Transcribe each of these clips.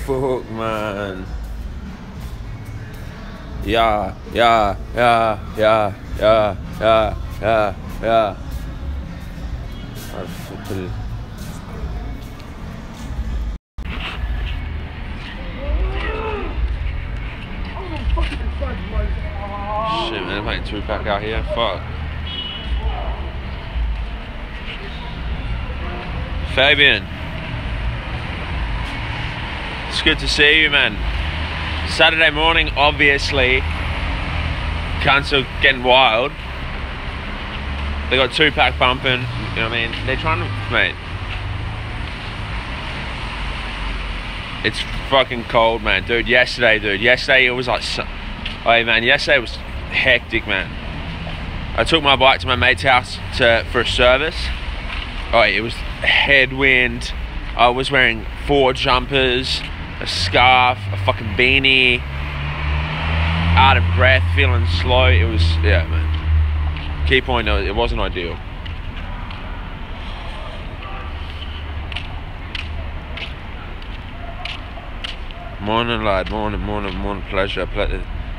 Fuck, man. Yeah, yeah, yeah, yeah, yeah, yeah, yeah, yeah. Shit, man, I'm playing 2-pack out here. Fuck. Fabian. It's good to see you, man. Saturday morning, obviously. Cunts are getting wild. They got 2-pack bumping. You know what I mean? They're trying to, mate. It's fucking cold, man. Dude, yesterday it was like, hey, man, yesterday was hectic, man. I took my bike to my mate's house for a service. Oh, it was headwind. I was wearing 4 jumpers, a scarf, a fucking beanie, out of breath, feeling slow. It was, yeah, man. Key point, it wasn't ideal. Morning, lad. Morning. Pleasure.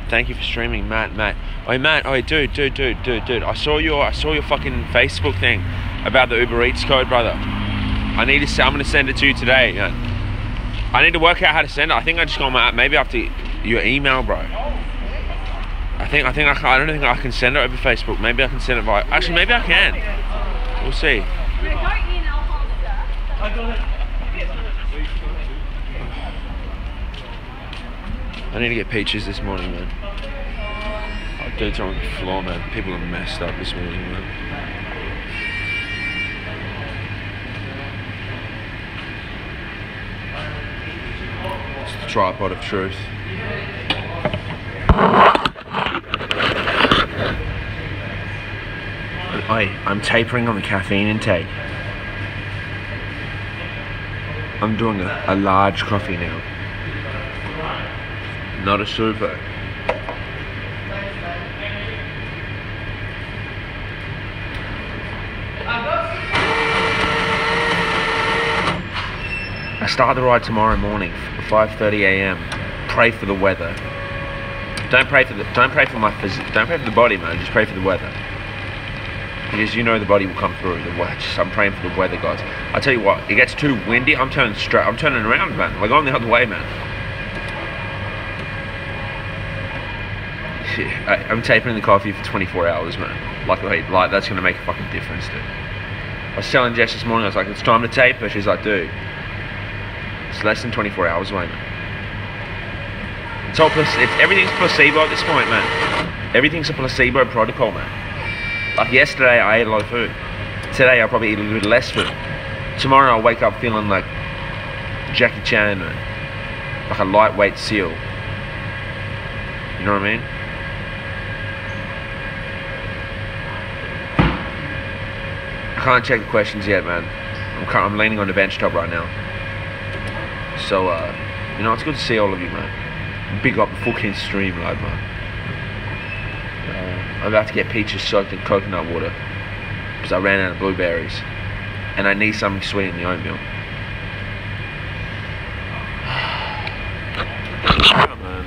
Thank you for streaming, Matt. Oh, Matt. Oh, dude. I saw your fucking Facebook thing about the Uber Eats code, brother. I'm gonna send it to you today. Yeah. I need to work out how to send it. I think I just got my app. Maybe I have to your email, bro. I don't think I can send it over Facebook. Maybe I can send it via. Actually, maybe I can. We'll see. I need to get peaches this morning, man. Oh, dudes are on the floor, man. People are messed up this morning, man. It's the tripod of truth. I'm tapering on the caffeine intake. I'm doing a large coffee now. Not a super. I start the ride tomorrow morning, 5:30 a.m. Pray for the weather. Don't pray for the body, man. Just pray for the weather. Because you know the body will come through. I'm praying for the weather, guys. I tell you what, it gets too windy. I'm turning around, man. Like, going the other way, man. I'm tapering the coffee for 24 hours, man. Like that's gonna make a fucking difference, dude. I was telling Jess this morning, I was like, it's time to tape, but she's like, dude, it's less than 24 hours away, man. Everything's placebo at this point, man. Everything's a placebo protocol, man. Like yesterday, I ate a lot of food. Today, I'll probably eat a little bit less food. Tomorrow, I'll wake up feeling like Jackie Chan, man. Like a lightweight seal. You know what I mean? I can't check the questions yet, man. I'm leaning on the bench top right now. So, you know, it's good to see all of you, man. Big up the fucking stream, lad, man. I'm about to get peaches soaked in coconut water because I ran out of blueberries, and I need something sweet in the oatmeal. Oh, man.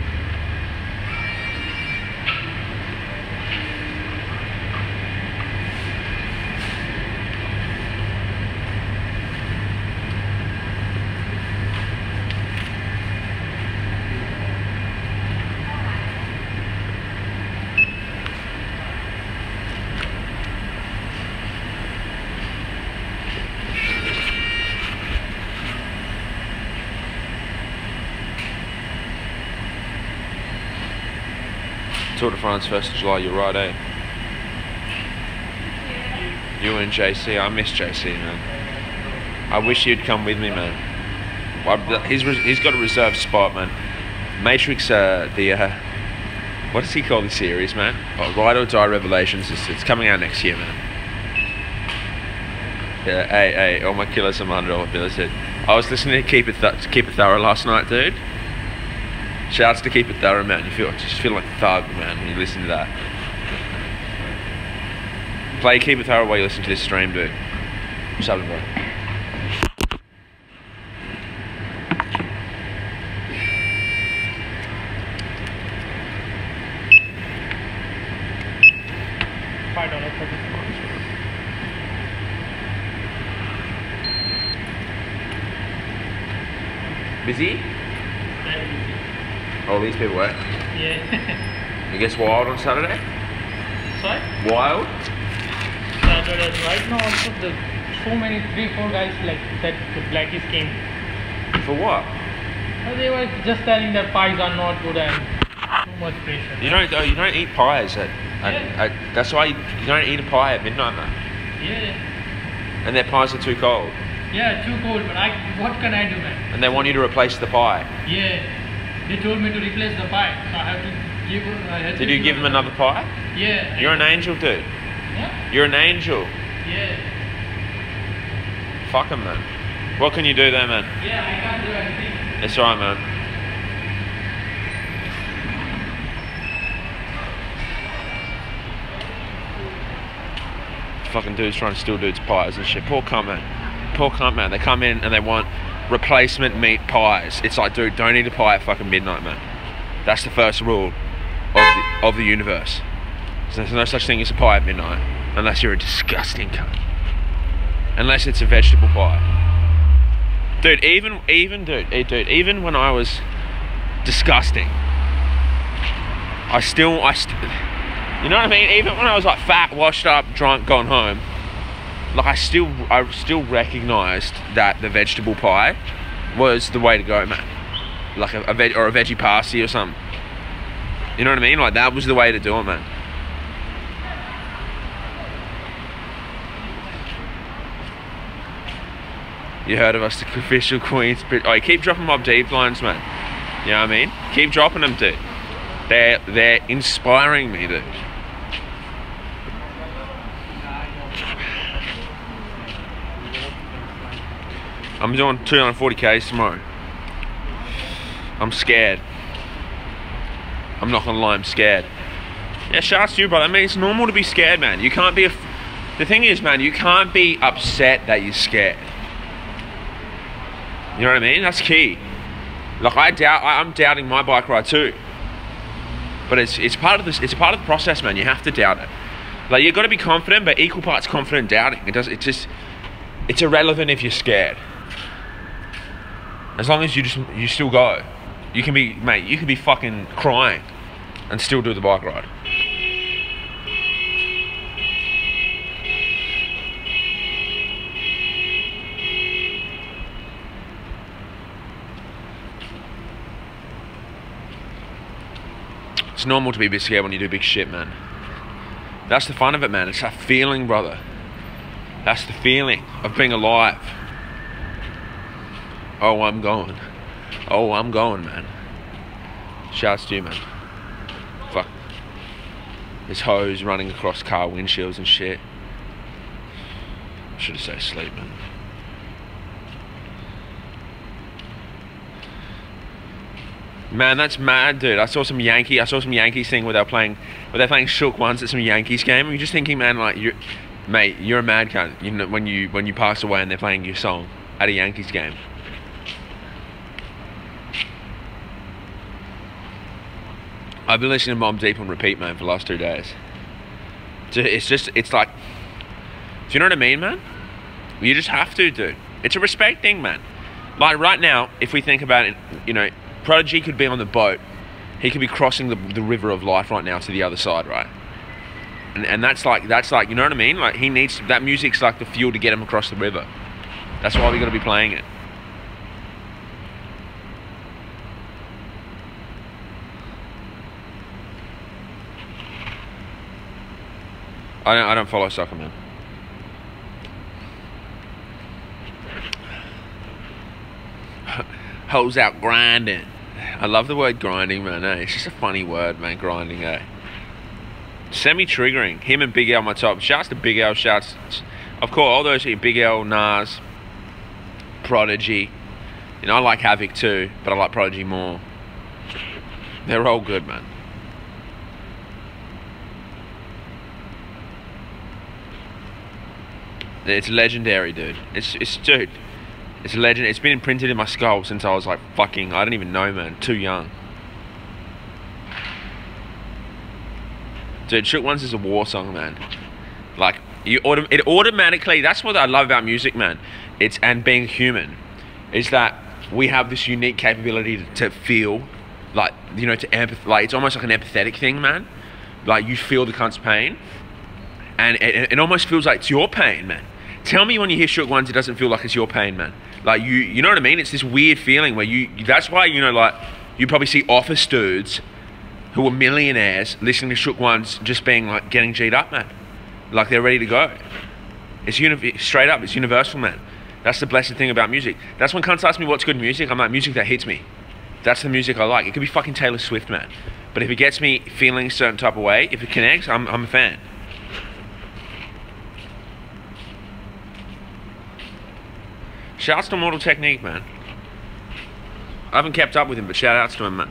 Tour de France 1st of July, you're right, eh? You and JC, I miss JC, man. I wish he'd come with me, man. He's got a reserved spot, man. Matrix, what does he call the series, man? Oh, Ride or Die Revelations, it's coming out next year, man. Yeah, hey, all my killers, some $100 bills. I was listening to Keep It Thorough last night, dude. Shouts to Keep It Thorough, man. Just feel like a thug, man, when you listen to that. Play Keep It Thorough while you listen to this stream, dude. What's happening, bro? Busy? Very busy. All these people work. Yeah. It gets wild on Saturday? Sorry? Wild? Saturday. Right now also the so many 3-4 guys like that the blackies came. For what? They were just telling that pies are not good and too much pressure. You don't eat pies that's why you don't eat a pie at midnight, man. Yeah. And their pies are too cold. Yeah, too cold, but what can I do, man? And they want you to replace the pie. Yeah. They told me to replace the pie, so I have to give Did you give them another pie? Yeah. You're an angel, dude. Yeah? You're an angel. Yeah. Fuck 'em, man. What can you do there, man? Yeah, I can't do anything. It's alright, man. Fucking dudes trying to steal dudes' pies and shit. Poor cunt, man. Poor cunt, man. They come in and they want replacement meat pies. It's like, dude, don't eat a pie at fucking midnight, man. That's the first rule of the universe. So there's no such thing as a pie at midnight, unless you're a disgusting cunt. Unless it's a vegetable pie. Dude, even when I was disgusting, you know what I mean? Even when I was like fat, washed up, drunk, gone home, like I still recognized that the vegetable pie was the way to go, man. Like a veggie pasty or something. You know what I mean? Like that was the way to do it, man. You heard of us, the official Queens. Oh, keep dropping Mob Deep lines, man. You know what I mean? Keep dropping them, dude. They're inspiring me, dude. I'm doing 240Ks tomorrow. I'm scared. I'm not gonna lie, I'm scared. Yeah, shouts to you, brother. I mean, it's normal to be scared, man. You can't be the thing is, man, you can't be upset that you're scared. You know what I mean? That's key. Like I'm doubting my bike ride too. But it's part of this. It's a part of the process, man. You have to doubt it. Like you've got to be confident, but equal parts confident doubting. It's irrelevant if you're scared. As long as you still go, you can be fucking crying and still do the bike ride. It's normal to be a bit scared when you do big shit, man. That's the fun of it, man. It's that feeling, brother. That's the feeling of being alive. Oh, I'm going. Oh, I'm going, man. Shouts to you, man. Fuck. There's hose running across car windshields and shit. I should have said sleep, man. Man, that's mad, dude. I saw some Yankees thing where they're playing Shook once at some Yankees game. And you're just thinking, man, like you're a mad cunt. You know, when you pass away and they're playing your song at a Yankees game. I've been listening to Mobb Deep on repeat, man, for the last 2 days. It's like, do you know what I mean, man? You just have to, dude. It's a respect thing, man. Like right now, if we think about it, you know, Prodigy could be on the boat. He could be crossing the river of life right now to the other side, right? And that's like, you know what I mean? Like he needs, that music's like the fuel to get him across the river. That's why we got to be playing it. I don't follow soccer, man. Hoes out grinding. I love the word grinding, man. Eh? It's just a funny word, man. Grinding, eh? Semi-triggering. Him and Big L, my top. Shouts to Big L. Shouts. Of course, all those here. Big L, Nas, Prodigy. You know, I like Havoc too, but I like Prodigy more. They're all good, man. It's legendary, dude. Dude. It's a legend. It's been imprinted in my skull since I was like fucking, I don't even know, man. Too young. Dude, Shook Ones is a war song, man. Like, it automatically, that's what I love about music, man. And being human, is that we have this unique capability to feel, like, you know, to empath, like, it's almost like an empathetic thing, man. Like, you feel the cunt's pain, and it almost feels like it's your pain, man. Tell me when you hear Shook Ones, it doesn't feel like it's your pain, man. Like, you know what I mean? It's this weird feeling where that's why, you know, like, you probably see office dudes who are millionaires listening to Shook Ones just being like, getting G'd up, man. Like, they're ready to go. It's straight up, it's universal, man. That's the blessed thing about music. That's when cunts ask me what's good music, I'm like, music that hits me. That's the music I like. It could be fucking Taylor Swift, man. But if it gets me feeling a certain type of way, if it connects, I'm a fan. Shouts to Mortal Technique, man. I haven't kept up with him, but shout outs to him, man.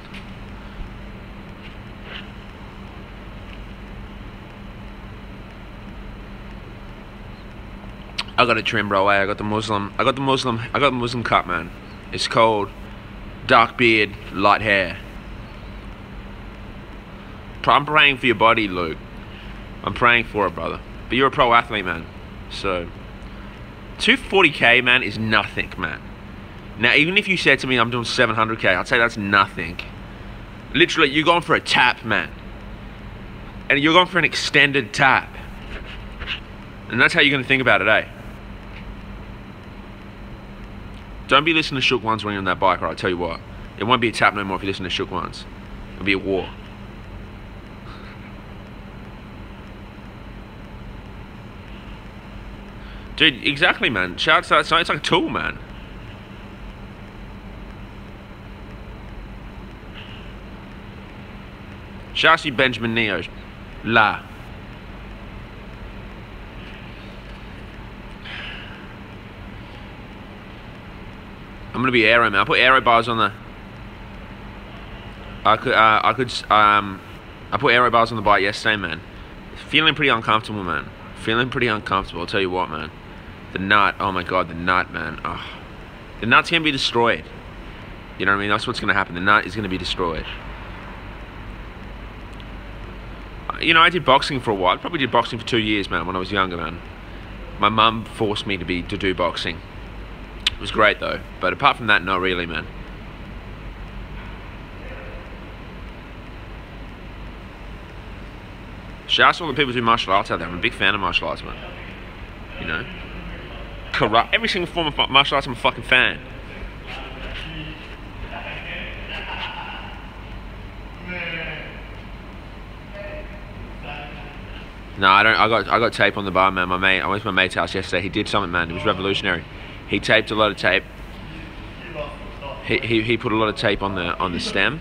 I got a trim, bro. I got the Muslim cut, man. It's called dark beard, light hair. I'm praying for your body, Luke. I'm praying for it, brother. But you're a pro athlete, man. So 240k, man, is nothing, man. Now, even if you said to me I'm doing 700k, I'd say that's nothing. Literally, you're going for a tap, man. And you're going for an extended tap. And that's how you're going to think about it, eh? Don't be listening to Shook Ones when you're on that bike, or I'll tell you what. It won't be a tap no more if you listen to Shook Ones. It'll be a war. Dude, exactly, man. Shouts to that song. It's like a tool, man. Shouts to Benjamin Neo. La. I'm gonna be aero, man. I put aero bars on the. I put aero bars on the bike yesterday, man. Feeling pretty uncomfortable, man. Feeling pretty uncomfortable. I'll tell you what, man. The nut. Oh my god, the nut, man. Oh. The nut's gonna be destroyed. You know what I mean? That's what's gonna happen. The nut is gonna be destroyed. You know, I did boxing for a while. I probably did boxing for 2 years, man. When I was younger, man. My mum forced me to do boxing. It was great though, but apart from that, not really, man. Shouts to all the people who do martial arts out there. I'm a big fan of martial arts, man. You know, every single form of martial arts, I'm a fucking fan. No, I don't. I got tape on the bar, man. I went to my mate's house yesterday. He did something, man. It was revolutionary. He taped a lot of tape. He put a lot of tape on the stem.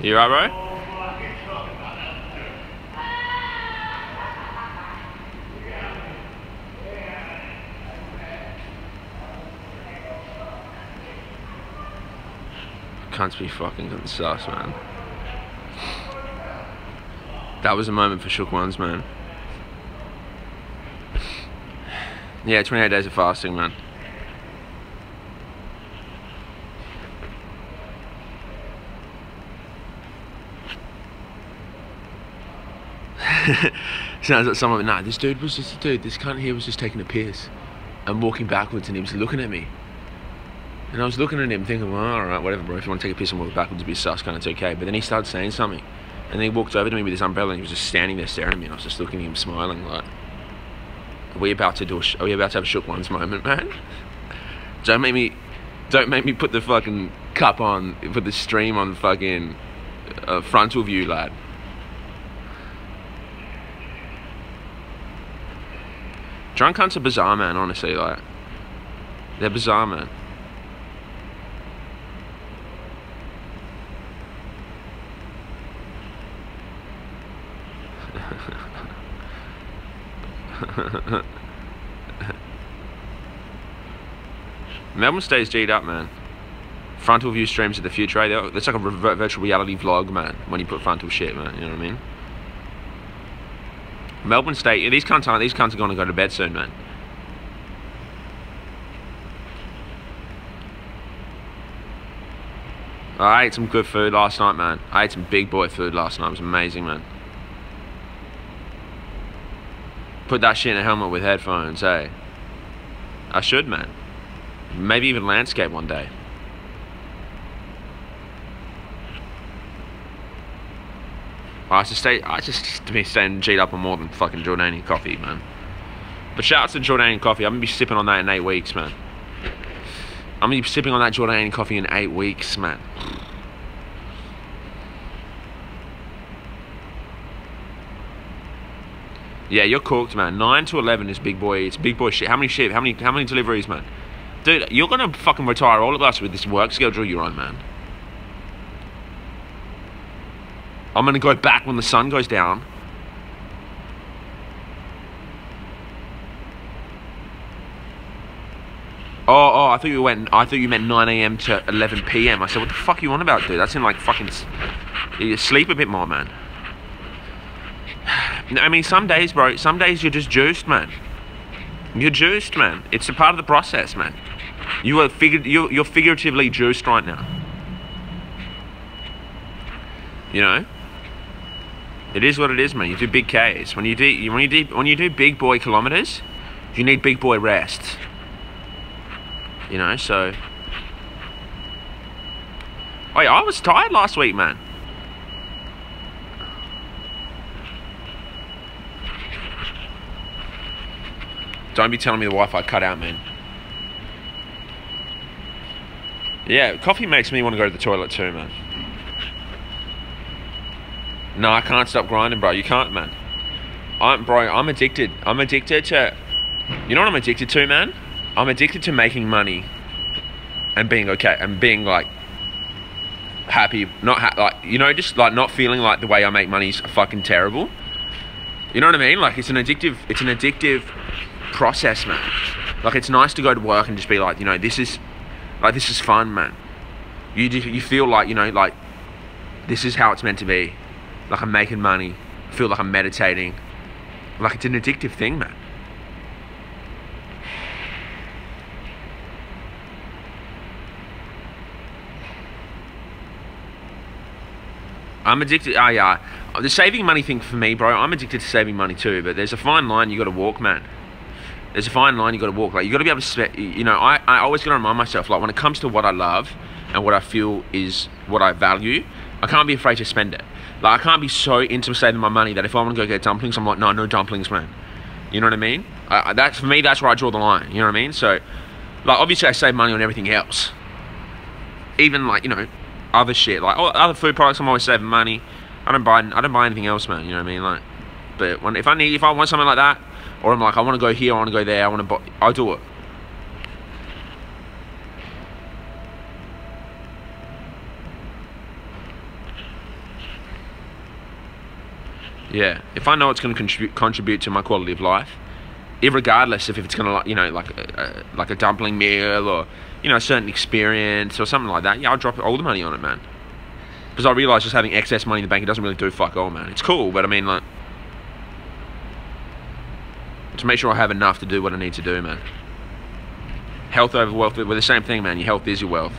You alright, bro? Can't be fucking sus, man. That was a moment for Shook Ones, man. Yeah, 28 days of fasting, man. Sounds like someone, nah, this dude was just a dude. This cunt here was just taking a piss and walking backwards, and he was looking at me. And I was looking at him thinking, well, alright, whatever, bro. If you want to take a piss and walk backwards, be sus, kind of, it's okay. But then he started saying something. And then he walked over to me with his umbrella, and he was just standing there staring at me, and I was just looking at him smiling like, are we about to have a Shook Ones moment, man? Don't make me put the fucking cup on, put the stream on fucking frontal view, lad. Drunk cunts are bizarre, man, honestly, like. They're bizarre, man. Melbourne stays G'd up, man. Frontal view streams of the future. It's like a virtual reality vlog, man, when you put frontal shit, man. You know what I mean? Melbourne State, these cunts are gonna go to bed soon, man. I ate some good food last night, man. I ate some big boy food last night. It was amazing, man. Put that shit in a helmet with headphones, hey. I should, man. Maybe even landscape one day. I just to be staying G'd up on more than fucking Jordanian coffee, man. But shout out to Jordanian coffee. I'm gonna be sipping on that in 8 weeks, man. I'm gonna be sipping on that Jordanian coffee in 8 weeks, man. Yeah, you're cooked, man. 9 to 11 is big boy. It's big boy shit. How many shit? How many deliveries, man? Dude, you're gonna fucking retire all of us with this work schedule you're on, man. I'm gonna go back when the sun goes down. Oh, I thought you meant 9 AM to 11 PM. I said, what the fuck are you on about, dude? That's in like fucking... You sleep a bit more, man. I mean, some days, bro, some days you're just juiced, man. You're juiced, man. It's a part of the process, man. You're figuratively juiced right now. You know? It is what it is, man. You do big Ks. When you do big boy kilometers, you need big boy rest. You know, so... Oh yeah, I was tired last week, man. Don't be telling me the Wi-Fi cut out, man. Yeah, coffee makes me want to go to the toilet too, man. No, I can't stop grinding, bro. You can't, man. I'm addicted. I'm addicted to... You know what I'm addicted to, man? I'm addicted to making money and being okay and being like happy, like, you know, just like not feeling like the way I make money is fucking terrible. You know what I mean? Like it's an addictive process, man. Like it's nice to go to work and just be like, you know, this is fun, man. You feel like, you know, like this is how it's meant to be. Like I'm making money. I feel like I'm meditating. Like it's an addictive thing, man. I'm addicted. Oh yeah, the saving money thing for me, bro. I'm addicted to saving money too. But there's a fine line you got to walk, man. There's a fine line you got to walk. Like you got to be able to, you know. I always got to remind myself, like when it comes to what I love and what I feel is what I value, I can't be afraid to spend it. Like I can't be so into saving my money that if I want to go get dumplings, I'm like, no dumplings, man. You know what I mean? That's for me. That's where I draw the line. You know what I mean? So, like obviously I save money on everything else. Even like, you know, other shit, like other food products, I'm always saving money. I don't buy anything else, man. You know what I mean? Like, but if I want something like that, or I'm like, I want to go here, I want to go there, I'll do it. Yeah, if I know it's going to contribute to my quality of life, irregardless if it's going to, you know, like a dumpling meal or, you know, a certain experience or something like that, yeah, I'll drop all the money on it, man. Because I realise just having excess money in the bank, it doesn't really do fuck all, man. It's cool, but I mean, like, to make sure I have enough to do what I need to do, man. Health over wealth, we're the same thing, man. Your health is your wealth.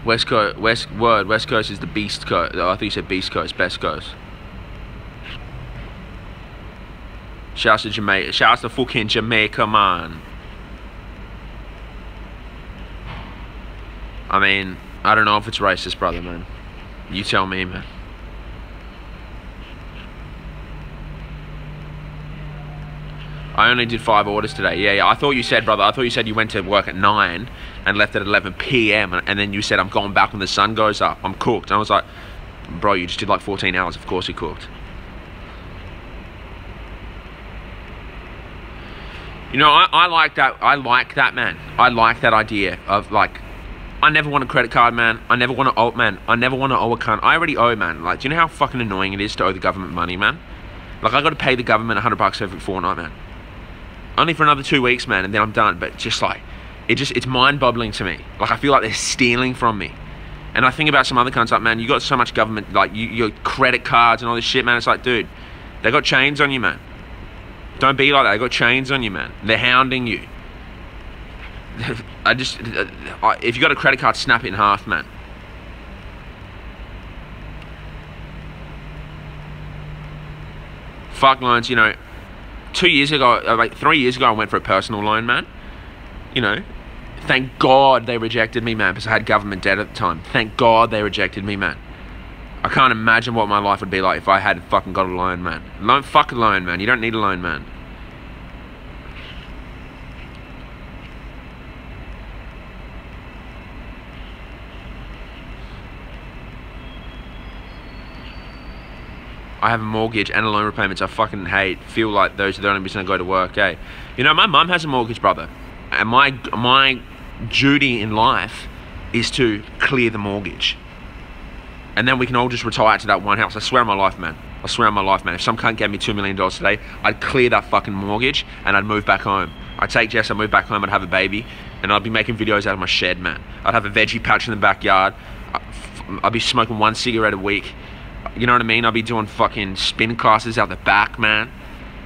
West Coast is the beast coast. Oh, I thought you said beast coast, best coast. Shouts to Jamaica. Shouts to fucking Jamaica, man. I mean, I don't know if it's racist, brother, man. You tell me, man. I only did 5 orders today. Yeah, I thought you said, brother, I thought you said you went to work at 9 and left at 11 PM and then you said, I'm going back when the sun goes up. I'm cooked. And I was like, bro, you just did like 14 hours. Of course you're cooked. You know, I like that. I like that, man. I like that idea of like I never want a credit card, man. I never want to owe, man. I never want to owe a cunt. I already owe, man. Like, do you know how fucking annoying it is to owe the government money, man? Like, I got to pay the government $100 every fortnight, man. Only for another 2 weeks, man, and then I'm done. But just like, it's mind-boggling to me. Like, I feel like they're stealing from me. And I think about some other cunts, like, man, you got so much government, like, your credit cards and all this shit, man. It's like, dude, they got chains on you, man. Don't be like that. They got chains on you, man. They're hounding you. If you got a credit card, snap it in half, man. Fuck loans, you know. 2 years ago, like 3 years ago, I went for a personal loan, man. You know, thank God they rejected me, man, because I had government debt at the time. Thank God they rejected me, man. I can't imagine what my life would be like if I had fucking got a loan, man. Fuck a loan, man. You don't need a loan, man. I have a mortgage and a loan repayments I fucking hate. Feel like those are the only reason I go to work, eh? You know, my mum has a mortgage, brother. And my duty in life is to clear the mortgage. And then we can all just retire to that one house. I swear on my life, man. I swear on my life, man. If some cunt gave me $2 million today, I'd clear that fucking mortgage and I'd move back home. I'd take Jess, I'd move back home, I'd have a baby, and I'd be making videos out of my shed, man. I'd have a veggie patch in the backyard. I'd be smoking 1 cigarette a week. You know what I mean? I'll be doing fucking spin classes out the back, man.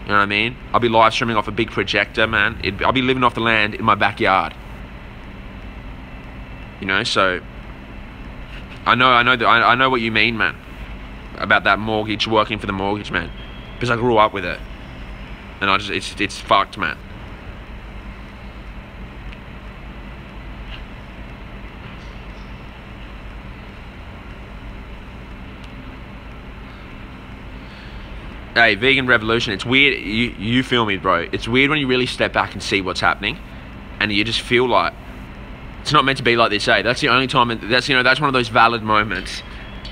You know what I mean? I'll be live streaming off a big projector, man. I'll be living off the land in my backyard. You know, so I know what you mean, man, about that mortgage, working for the mortgage, man, because I grew up with it, and it's fucked, man. Hey, vegan revolution, it's weird, you feel me, bro. It's weird when you really step back and see what's happening, and you just feel like it's not meant to be like this, eh? That's the only time, that's one of those valid moments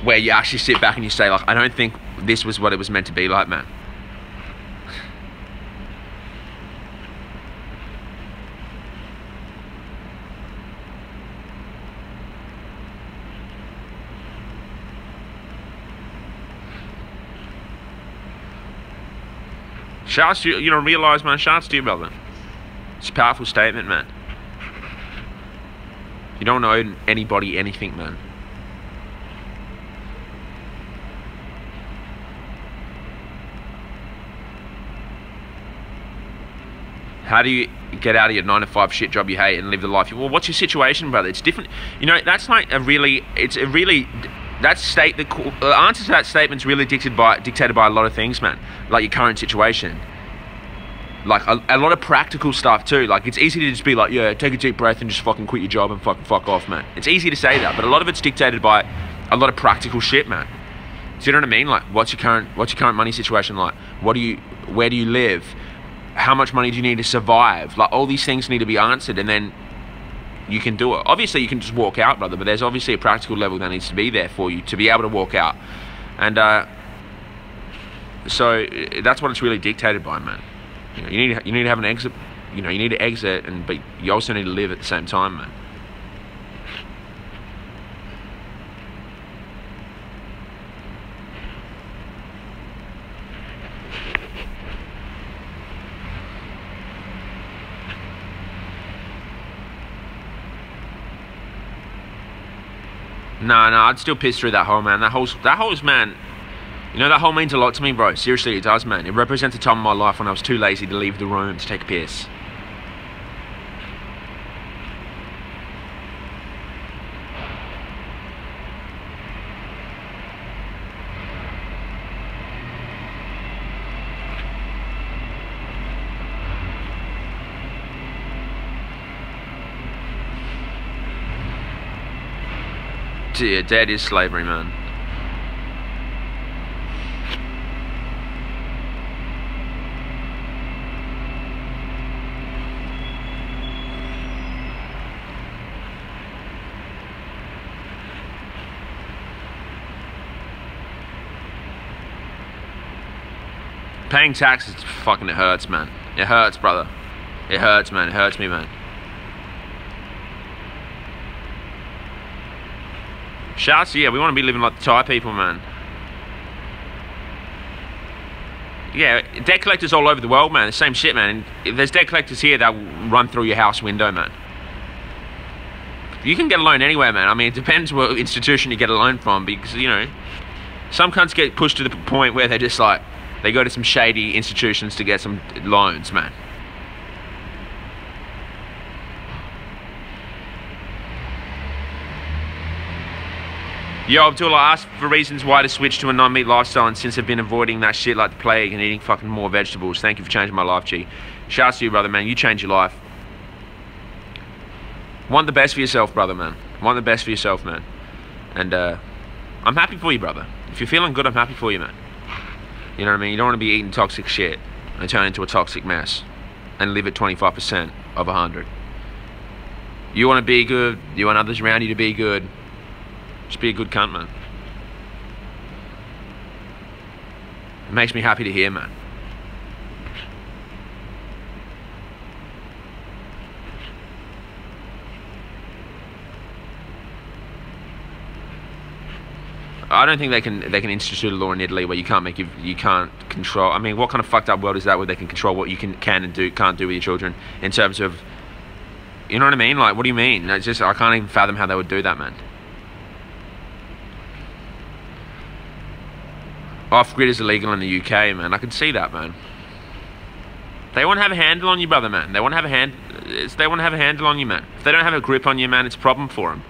where you actually sit back and you say, like, I don't think this was what it was meant to be like, man. Shouts to you, you know, realise, man, shouts to you, brother. It's a powerful statement, man. You don't owe anybody anything, man. How do you get out of your 9-to-5 shit job you hate and live the life you... Well, what's your situation, brother? It's different. You know, that's like the answer to that statement's really dictated by a lot of things, man. Like your current situation. Like a lot of practical stuff too. Like it's easy to just be like, yeah, take a deep breath and just fucking quit your job and fuck off, man. It's easy to say that, but a lot of it's dictated by a lot of practical shit, man. Do you know what I mean? Like, what's your current money situation like? Where do you live? How much money do you need to survive? Like, all these things need to be answered, and then you can do it. Obviously, you can just walk out, brother, but there's obviously a practical level that needs to be there for you to be able to walk out. And so that's what it's really dictated by, man. You know, you need to have an exit. You know, you need to exit, but you also need to live at the same time, man. No, I'd still piss through that hole, man. That hole's, man. You know, that hole means a lot to me, bro. Seriously, it does, man. It represents a time in my life when I was too lazy to leave the room to take a piss. Yeah, dead is slavery, man. Paying taxes, fucking, it hurts, man. It hurts, brother. It hurts, man. It hurts me, man. Shouts, yeah, we want to be living like the Thai people, man. Yeah, debt collectors all over the world, man. The same shit, man. If there's debt collectors here, they'll run through your house window, man. You can get a loan anywhere, man. I mean, it depends what institution you get a loan from, because, you know, some cunts get pushed to the point where they're just like, they go to some shady institutions to get some loans, man. Yo, Abdullah asked for reasons why to switch to a non-meat lifestyle, and since I've been avoiding that shit like the plague and eating fucking more vegetables. Thank you for changing my life, G. Shouts to you, brother, man. You changed your life. Want the best for yourself, brother, man. Want the best for yourself, man. And I'm happy for you, brother. If you're feeling good, I'm happy for you, man. You know what I mean? You don't want to be eating toxic shit and turn into a toxic mess and live at 25% of 100. You want to be good. You want others around you to be good. Just be a good cunt, man. It makes me happy to hear, man. I don't think they can institute a law in Italy where you can't control. I mean, what kind of fucked up world is that where they can control what you can and can't do with your children in terms of, you know what I mean? Like, what do you mean? It's just, I can't even fathom how they would do that, man. Off-grid is illegal in the UK, man. I can see that, man. They want to have a handle on you, brother, man. They want to have a handle on you, man. If they don't have a grip on you, man, it's a problem for them.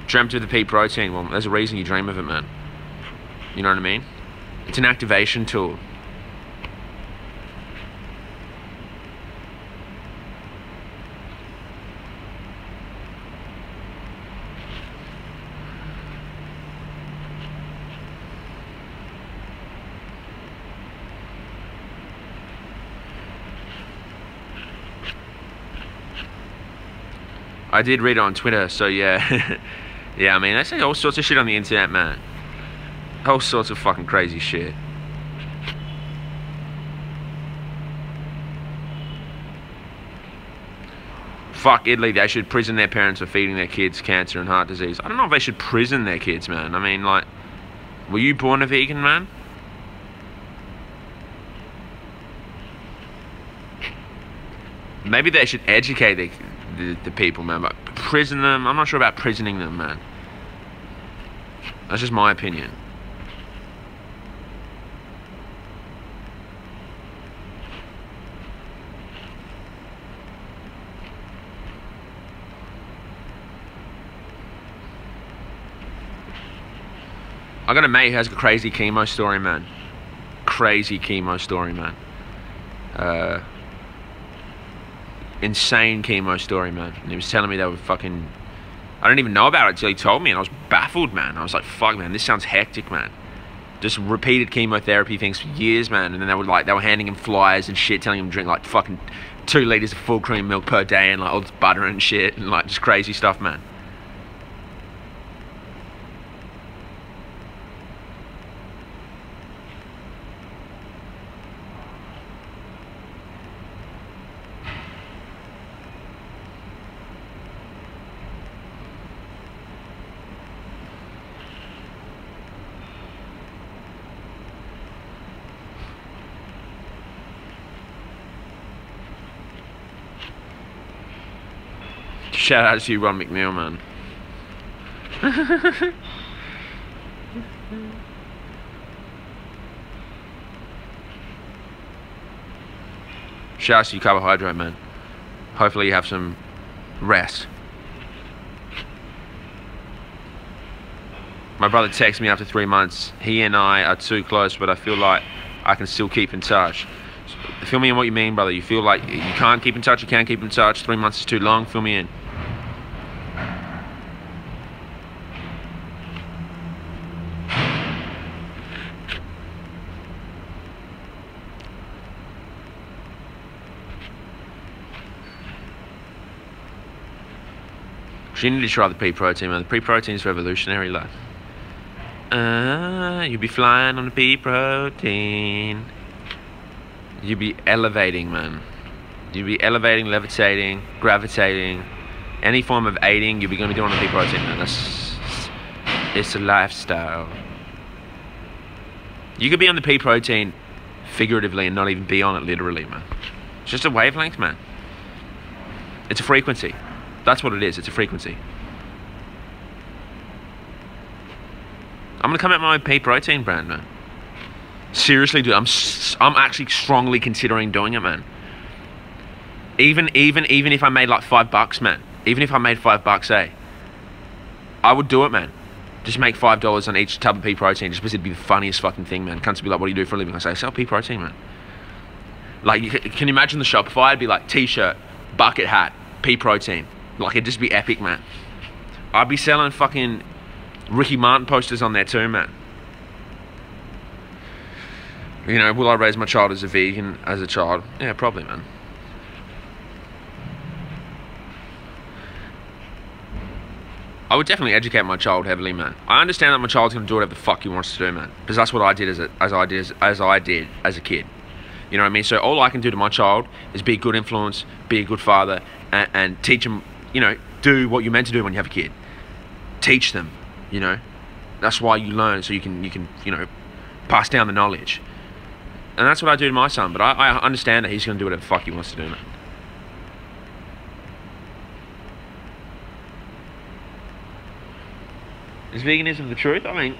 Dreamt of the pea protein. Well, there's a reason you dream of it, man. You know what I mean? It's an activation tool. I did read it on Twitter, so yeah. Yeah, I mean, they say all sorts of shit on the internet, man. All sorts of fucking crazy shit. Fuck Italy, they should prison their parents for feeding their kids cancer and heart disease. I don't know if they should prison their kids, man. I mean, like, were you born a vegan, man? Maybe they should educate the people, man, but prison them, I'm not sure about prisoning them, man. That's just my opinion. I got a mate who has a crazy chemo story, man. Crazy chemo story, man. Insane chemo story, man. And he was telling me they were fucking... I didn't even know about it until he told me, and I was baffled, man. I was like, fuck, man, this sounds hectic, man. Just repeated chemotherapy things for years, man. And then they were handing him flyers and shit, telling him to drink like fucking 2 liters of full cream milk per day and like all this butter and shit and like just crazy stuff, man. Shout out to you, Ron McNeil, man. Shout out to you, Carbohydrate, man. Hopefully you have some rest. My brother texted me after 3 months. He and I are too close, but I feel like I can still keep in touch. So, fill me in what you mean, brother. You feel like you can't keep in touch, you can't keep in touch. 3 months is too long. Fill me in. You need to try the pea protein, man. The pea protein is revolutionary, lad. You'll be flying on the pea protein. You'll be elevating, man. You'll be elevating, levitating, gravitating. any form of aiding, you're going to be doing a pea protein, man. It's a lifestyle. You could be on the pea protein figuratively and not even be on it literally, man. It's just a wavelength, man. It's a frequency. That's what it is. It's a frequency. I'm gonna come out with my pea protein brand, man. Seriously, dude. I'm actually strongly considering doing it, man. Even if I made like $5, man. Even if I made $5, eh? I would do it, man. Just make $5 on each tub of pea protein, just because it'd be the funniest fucking thing, man. Cunts would be like, what do you do for a living? I say, I sell pea protein, man. Like, can you imagine the Shopify? It'd be like t-shirt, bucket hat, pea protein. Like, it'd just be epic, man. I'd be selling fucking Ricky Martin posters on there too, man. You know, will I raise my child as a vegan as a child? Yeah, probably, man. I would definitely educate my child heavily, man. I understand that my child's gonna do whatever the fuck he wants to do, man. Because that's what I did as I did as a kid. You know what I mean? So all I can do to my child is be a good influence, be a good father, and teach him, you know, do what you're meant to do when you have a kid. Teach them, you know. That's why you learn, so you can, you know, pass down the knowledge. And that's what I do to my son. But I understand that he's gonna do whatever the fuck he wants to do, man. Is veganism the truth? I mean,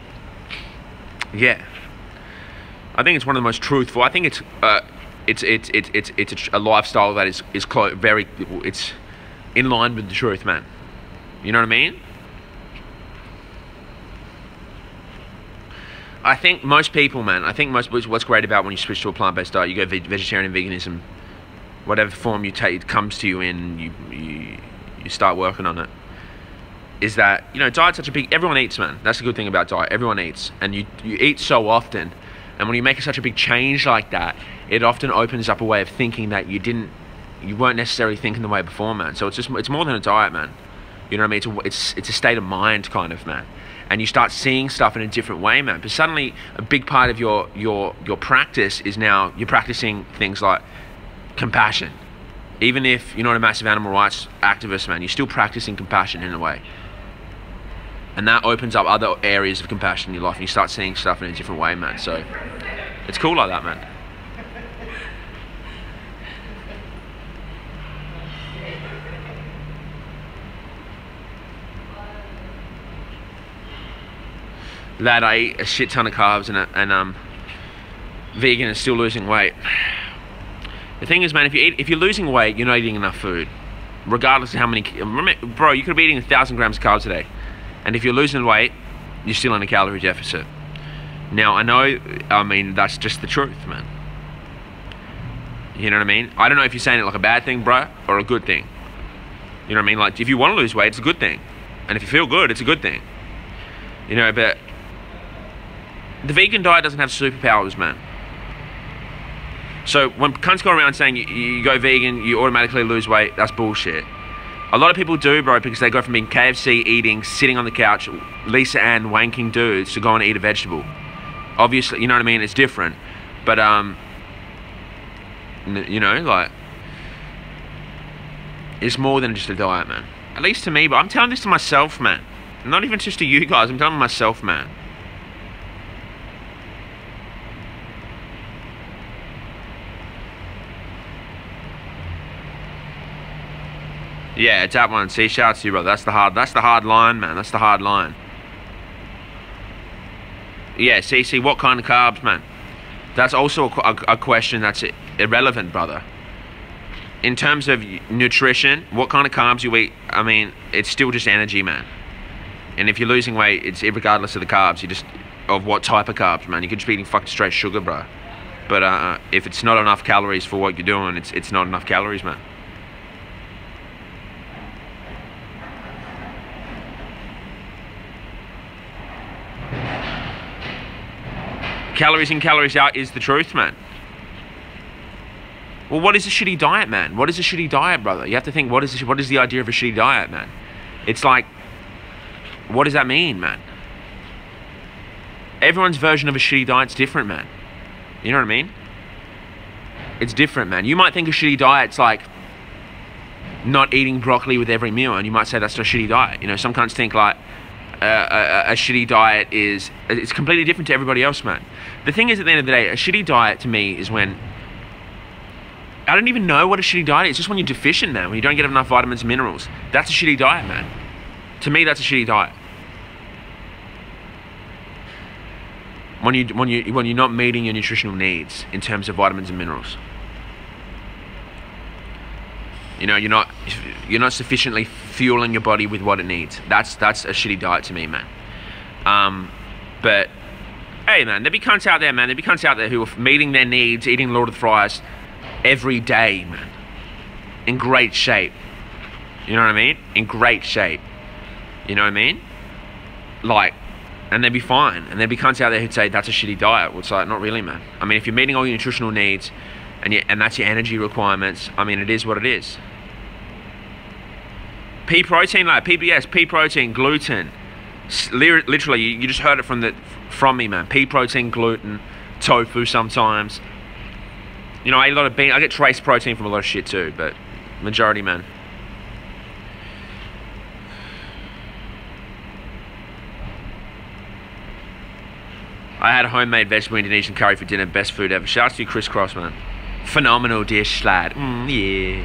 yeah. I think it's one of the most truthful. I think it's a lifestyle that is very, it's in line with the truth, man. You know what I mean? I think most people, man. What's great about when you switch to a plant-based diet, you go vegetarian and veganism, whatever form you take, it comes to you in, you start working on it. Is that, you know, diet's such a big, everyone eats, man. That's the good thing about diet. Everyone eats, and you eat so often, and when you make such a big change like that, it often opens up a way of thinking that you weren't necessarily thinking the way before, man. So it's more than a diet, man. You know what I mean? It's a state of mind, kind of, man. And you start seeing stuff in a different way, man. But suddenly, a big part of your practice is now you're practicing things like compassion. Even if you're not a massive animal rights activist, man, you're still practicing compassion in a way. And that opens up other areas of compassion in your life, and you start seeing stuff in a different way, man. So it's cool like that, man. Lad, I eat a shit ton of carbs and vegan and still losing weight. The thing is, man, if you're losing weight, you're not eating enough food, regardless of how many. Bro, you could be eating 1,000 grams of carbs a day. And if you're losing weight, you're still in a calorie deficit. Now, I mean, that's just the truth, man. You know what I mean? I don't know if you're saying it like a bad thing, bro, or a good thing. You know what I mean? Like, if you want to lose weight, it's a good thing. And if you feel good, it's a good thing. You know, but the vegan diet doesn't have superpowers, man. So when cunts go around saying you go vegan, you automatically lose weight, that's bullshit. A lot of people do, bro, because they go from being KFC eating, sitting on the couch, Lisa Ann wanking dudes to go and eat a vegetable. Obviously, you know what I mean? It's different. But, you know, like, it's more than just a diet, man. At least to me, but I'm telling this to myself, man. Not even just to you guys, I'm telling myself, man. Yeah, it's that one. See, shout out to you, brother. That's the hard line, man. That's the hard line. Yeah, see, what kind of carbs, man? That's also a question that's irrelevant, brother. In terms of nutrition, what kind of carbs you eat, I mean, it's still just energy, man. And if you're losing weight, it's regardless of the carbs, of what type of carbs, man. You could just be eating fucking straight sugar, bro. But if it's not enough calories for what you're doing, it's not enough calories, man. Calories in, calories out is the truth, man. Well, what is a shitty diet, man? What is a shitty diet, brother? You have to think, what is the idea of a shitty diet, man? It's like, what does that mean, man? Everyone's version of a shitty diet's different, man. You know what I mean? It's different, man. You might think a shitty diet's like not eating broccoli with every meal, and you might say that's a shitty diet. You know, some cunts think like a shitty diet it's completely different to everybody else, man. The thing is, at the end of the day, a shitty diet to me is when I don't even know what a shitty diet is. It's just when you're deficient, man. When you don't get enough vitamins and minerals. That's a shitty diet, man. To me, that's a shitty diet. When you're not meeting your nutritional needs in terms of vitamins and minerals. You know, you're not sufficiently fueling your body with what it needs. That's a shitty diet to me, man. But hey, man, there be cunts out there, man. There be cunts out there who are meeting their needs, eating Lord of the Fries every day, man. In great shape. You know what I mean? In great shape. You know what I mean? Like, and they'd be fine. And there'd be cunts out there who'd say that's a shitty diet. Well, it's like, not really, man. I mean, if you're meeting all your nutritional needs and that's your energy requirements, I mean, it is what it is. Pea protein, like PBS, pea protein, gluten. Literally, you just heard it from me, man. Pea protein, gluten, tofu sometimes. You know, I eat a lot of beans. I get trace protein from a lot of shit too, but majority, man. I had a homemade vegetable Indonesian curry for dinner. Best food ever. Shouts to you, Chris Cross, man. Phenomenal dish, lad. Yeah.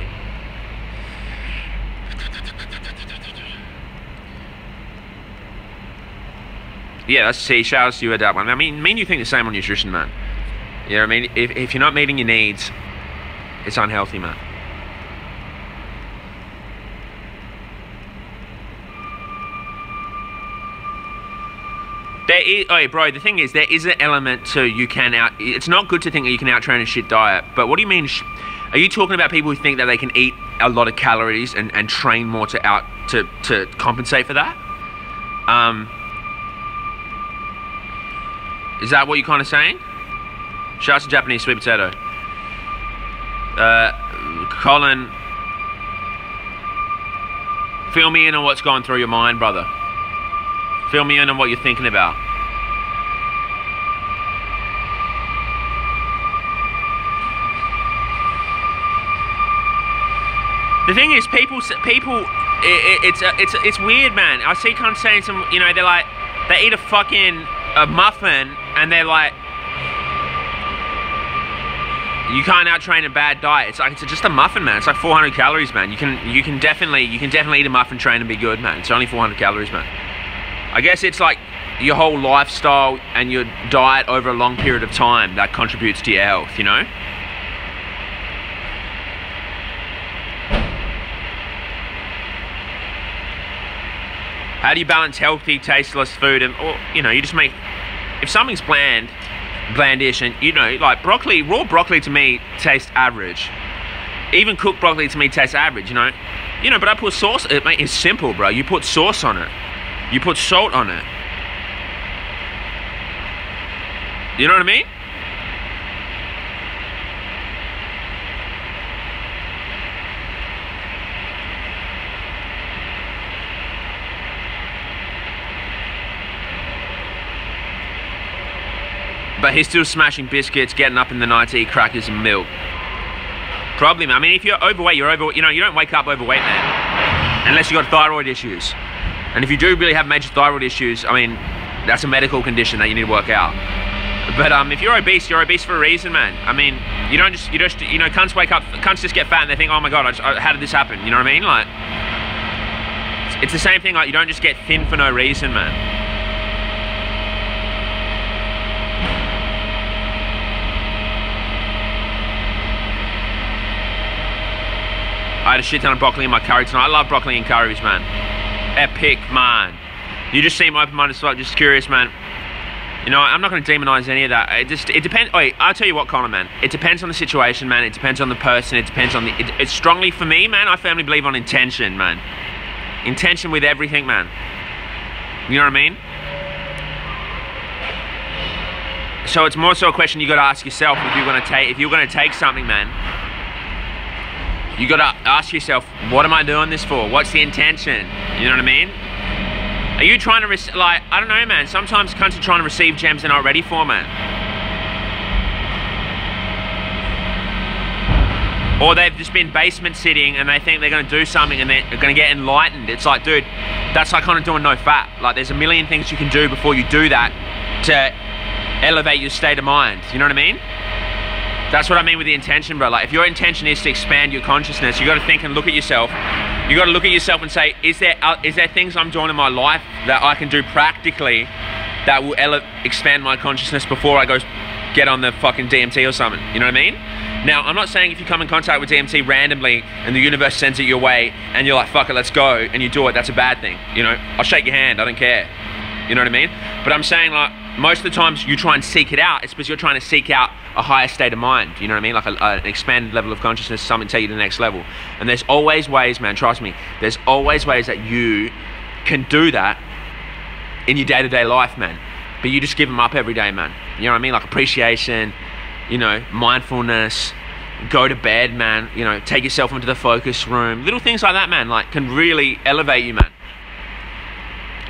Yeah, that's see. Shouts to you, Adapt one. I mean, you think the same on nutrition, man. You know what I mean? If you're not meeting your needs, it's unhealthy, man. Oh, bro, the thing is, there is an element to it's not good to think that you can out-train a shit diet, but what do you mean, are you talking about people who think that they can eat a lot of calories and train more to compensate for that? Is that what you're kind of saying? Shouts to Japanese sweet potato. Colin, fill me in on what's going through your mind, brother. Fill me in on what you're thinking about. The thing is, people, it's weird, man. I see cunts saying some, you know, they're like, they eat a muffin, and they're like, you can't out-train a bad diet. It's like, it's just a muffin, man. It's like 400 calories, man. You can definitely eat a muffin, train, and be good, man. It's only 400 calories, man. I guess it's like your whole lifestyle and your diet over a long period of time that contributes to your health, you know? How do you balance healthy, tasteless food or, you know, you just make, if something's blandish, and, you know, like broccoli, raw broccoli to me tastes average. Even cooked broccoli to me tastes average, you know? You know, but I put sauce, it's simple, bro. You put sauce on it. You put salt on it. You know what I mean? But he's still smashing biscuits, getting up in the night to eat crackers and milk. Probably, man. I mean, if you're overweight, you're overweight. You know, you don't wake up overweight, man. Unless you've got thyroid issues. And if you do really have major thyroid issues, I mean, that's a medical condition that you need to work out. But if you're obese for a reason, man. I mean, you just, you know, cunts wake up, cunts just get fat and they think, oh my God, how did this happen? You know what I mean? Like, it's the same thing, like, you don't just get thin for no reason, man. I had a shit ton of broccoli in my curry tonight. I love broccoli and curries, man. Epic, man. You just seem open-minded, so I'm just curious, man. You know, I'm not going to demonize any of that. It depends. Wait, I'll tell you what, Connor, man. It depends on the situation, man. It depends on the person. It depends on it's strongly for me, man. I firmly believe on intention, man. Intention with everything, man. You know what I mean? So it's more so a question you got to ask yourself if you're going to take something, man. You got to ask yourself, what am I doing this for? What's the intention? You know what I mean? Are you trying to, like, I don't know, man. Sometimes cunts are trying to receive gems they're not ready for, man. Or they've just been basement sitting and they think they're going to do something and they're going to get enlightened. It's like, dude, that's like kind of doing no fat. Like, there's a million things you can do before you do that to elevate your state of mind. You know what I mean? That's what I mean with the intention, bro. Like, if your intention is to expand your consciousness, you got to think and look at yourself. You got to look at yourself and say, is there things I'm doing in my life that I can do practically that will expand my consciousness before I go get on the fucking DMT or something? You know what I mean? Now, I'm not saying if you come in contact with DMT randomly and the universe sends it your way and you're like, fuck it, let's go, and you do it, that's a bad thing. You know, I'll shake your hand, I don't care. You know what I mean? But I'm saying, like, most of the times you try and seek it out, it's because you're trying to seek out a higher state of mind. You know what I mean? Like an expanded level of consciousness, something to take you to the next level. And there's always ways, man, trust me, there's always ways that you can do that in your day-to-day life, man. But you just give them up every day, man. You know what I mean? Like appreciation, you know, mindfulness, go to bed, man, you know, take yourself into the focus room. Little things like that, man, like can really elevate you, man.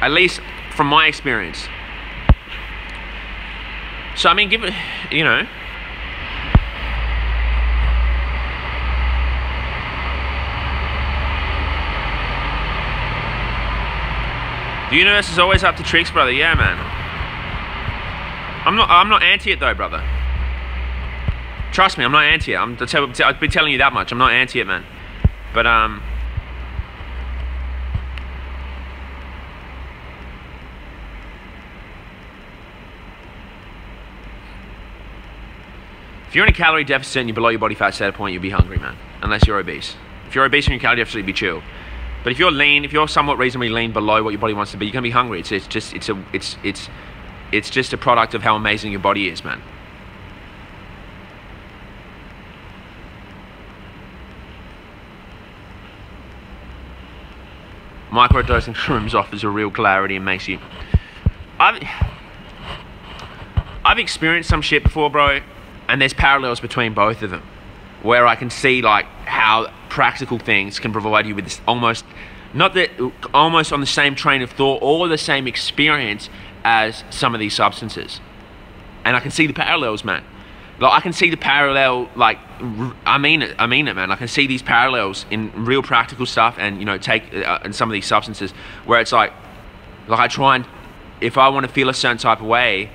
At least from my experience. So, I mean, give it, you know. The universe is always up to tricks, brother. Yeah, man. I'm not anti it though, brother. Trust me, I'm not anti it. I'd be telling you that much. I'm not anti it, man. But if you're in a calorie deficit and you're below your body fat set point, you'll be hungry, man. Unless you're obese. If you're obese and you're in calorie deficit, you'll be chill. But if you're lean, if you're somewhat reasonably lean below what your body wants to be, you're gonna be hungry. It's just a product of how amazing your body is, man. Microdosing shrooms offers a real clarity and makes you. I've experienced some shit before, bro, and there's parallels between both of them, where I can see like how practical things can provide you with this almost on the same train of thought or the same experience as some of these substances. And I can see the parallels, man. Like I can see the parallel, like I mean it, man. I can see these parallels in real practical stuff, and you know, in some of these substances where it's like I try and, if I want to feel a certain type of way,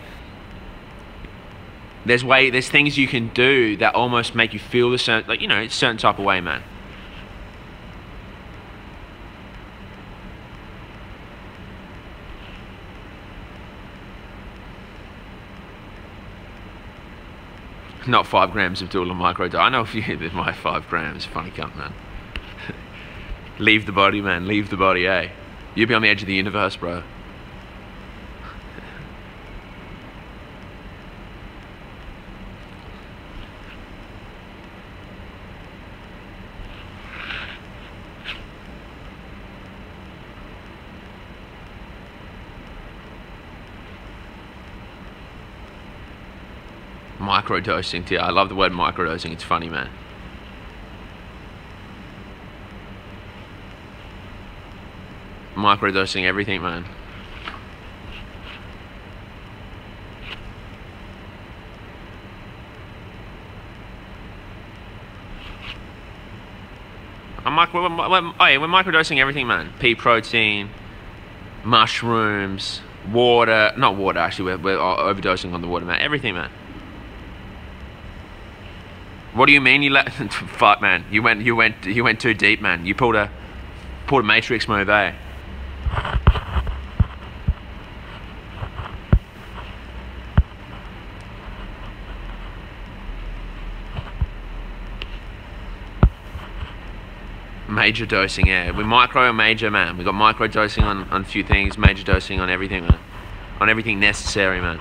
there's things you can do that almost make you feel the certain, like, you know, certain type of way, man. Not 5 grams of dual and micro. I know a few with my 5 grams. Funny cunt, man. Leave the body, man. Leave the body, eh? You'll be on the edge of the universe, bro. Microdosing, too. I love the word microdosing. It's funny, man. Microdosing everything, man. We're microdosing everything, man. Pea protein, mushrooms, water. Not water, actually. We're overdosing on the water, man. Everything, man. What do you mean you let? Fuck, man. You went too deep, man. You pulled a Matrix move, eh? Major dosing, yeah. We micro and major, man. We got micro dosing on a few things, major dosing on everything, man. On everything necessary, man.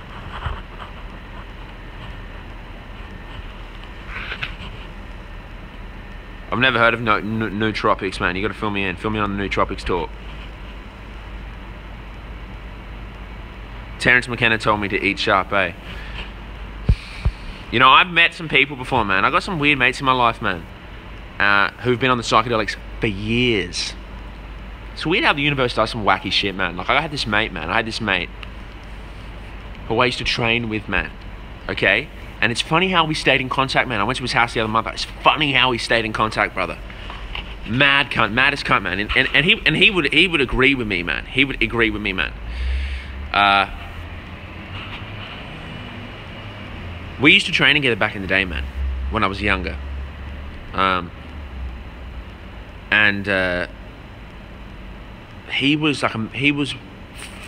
I've never heard of nootropics, man. You got to fill me in. Fill me on the nootropics talk. Terence McKenna told me to eat sharp, eh? You know, I've met some people before, man. I got some weird mates in my life, man, who've been on the psychedelics for years. It's weird how the universe does some wacky shit, man. Like, I had this mate who I used to train with, man. Okay? And it's funny how we stayed in contact, man. I went to his house the other month. It's funny how we stayed in contact, brother. Mad cunt, maddest cunt, man. And he would agree with me, man. He would agree with me, man. We used to train together back in the day, man, when I was younger. He was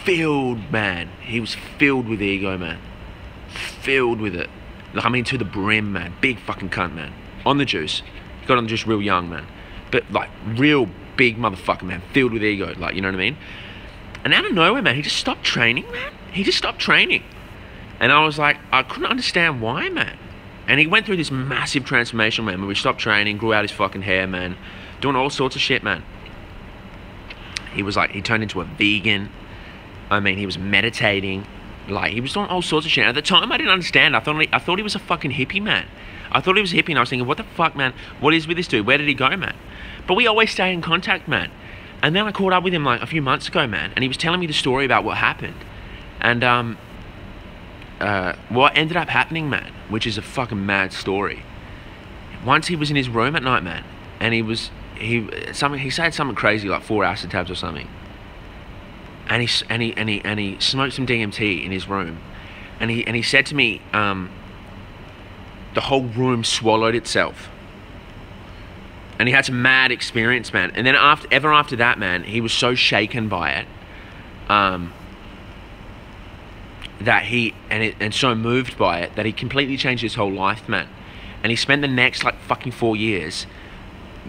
filled, man. He was filled with ego, man. Filled with it. Like, I mean, to the brim, man. Big fucking cunt, man. On the juice. He got on the juice real young, man. But, like, real big motherfucker, man. Filled with ego, like, you know what I mean? And out of nowhere, man, he just stopped training, man. He just stopped training. And I was like, I couldn't understand why, man. And he went through this massive transformation, man. Where we stopped training, grew out his fucking hair, man. Doing all sorts of shit, man. He was like, he turned into a vegan. I mean, he was meditating. Like, he was doing all sorts of shit. At the time, I didn't understand. I thought he was a fucking hippie, man. I thought he was a hippie, and I was thinking, what the fuck, man? What is with this dude? Where did he go, man? But we always stay in contact, man. And then I caught up with him, like, a few months ago, man. And he was telling me the story about what happened. And, what ended up happening, man, which is a fucking mad story. Once he was in his room at night, man, and he said something crazy, like 4 acid tabs or something. And he smoked some DMT in his room, and he said to me, the whole room swallowed itself. And he had some mad experience, man. And then after that, man, he was so shaken by it, and so moved by it that he completely changed his whole life, man. And he spent the next like fucking 4 years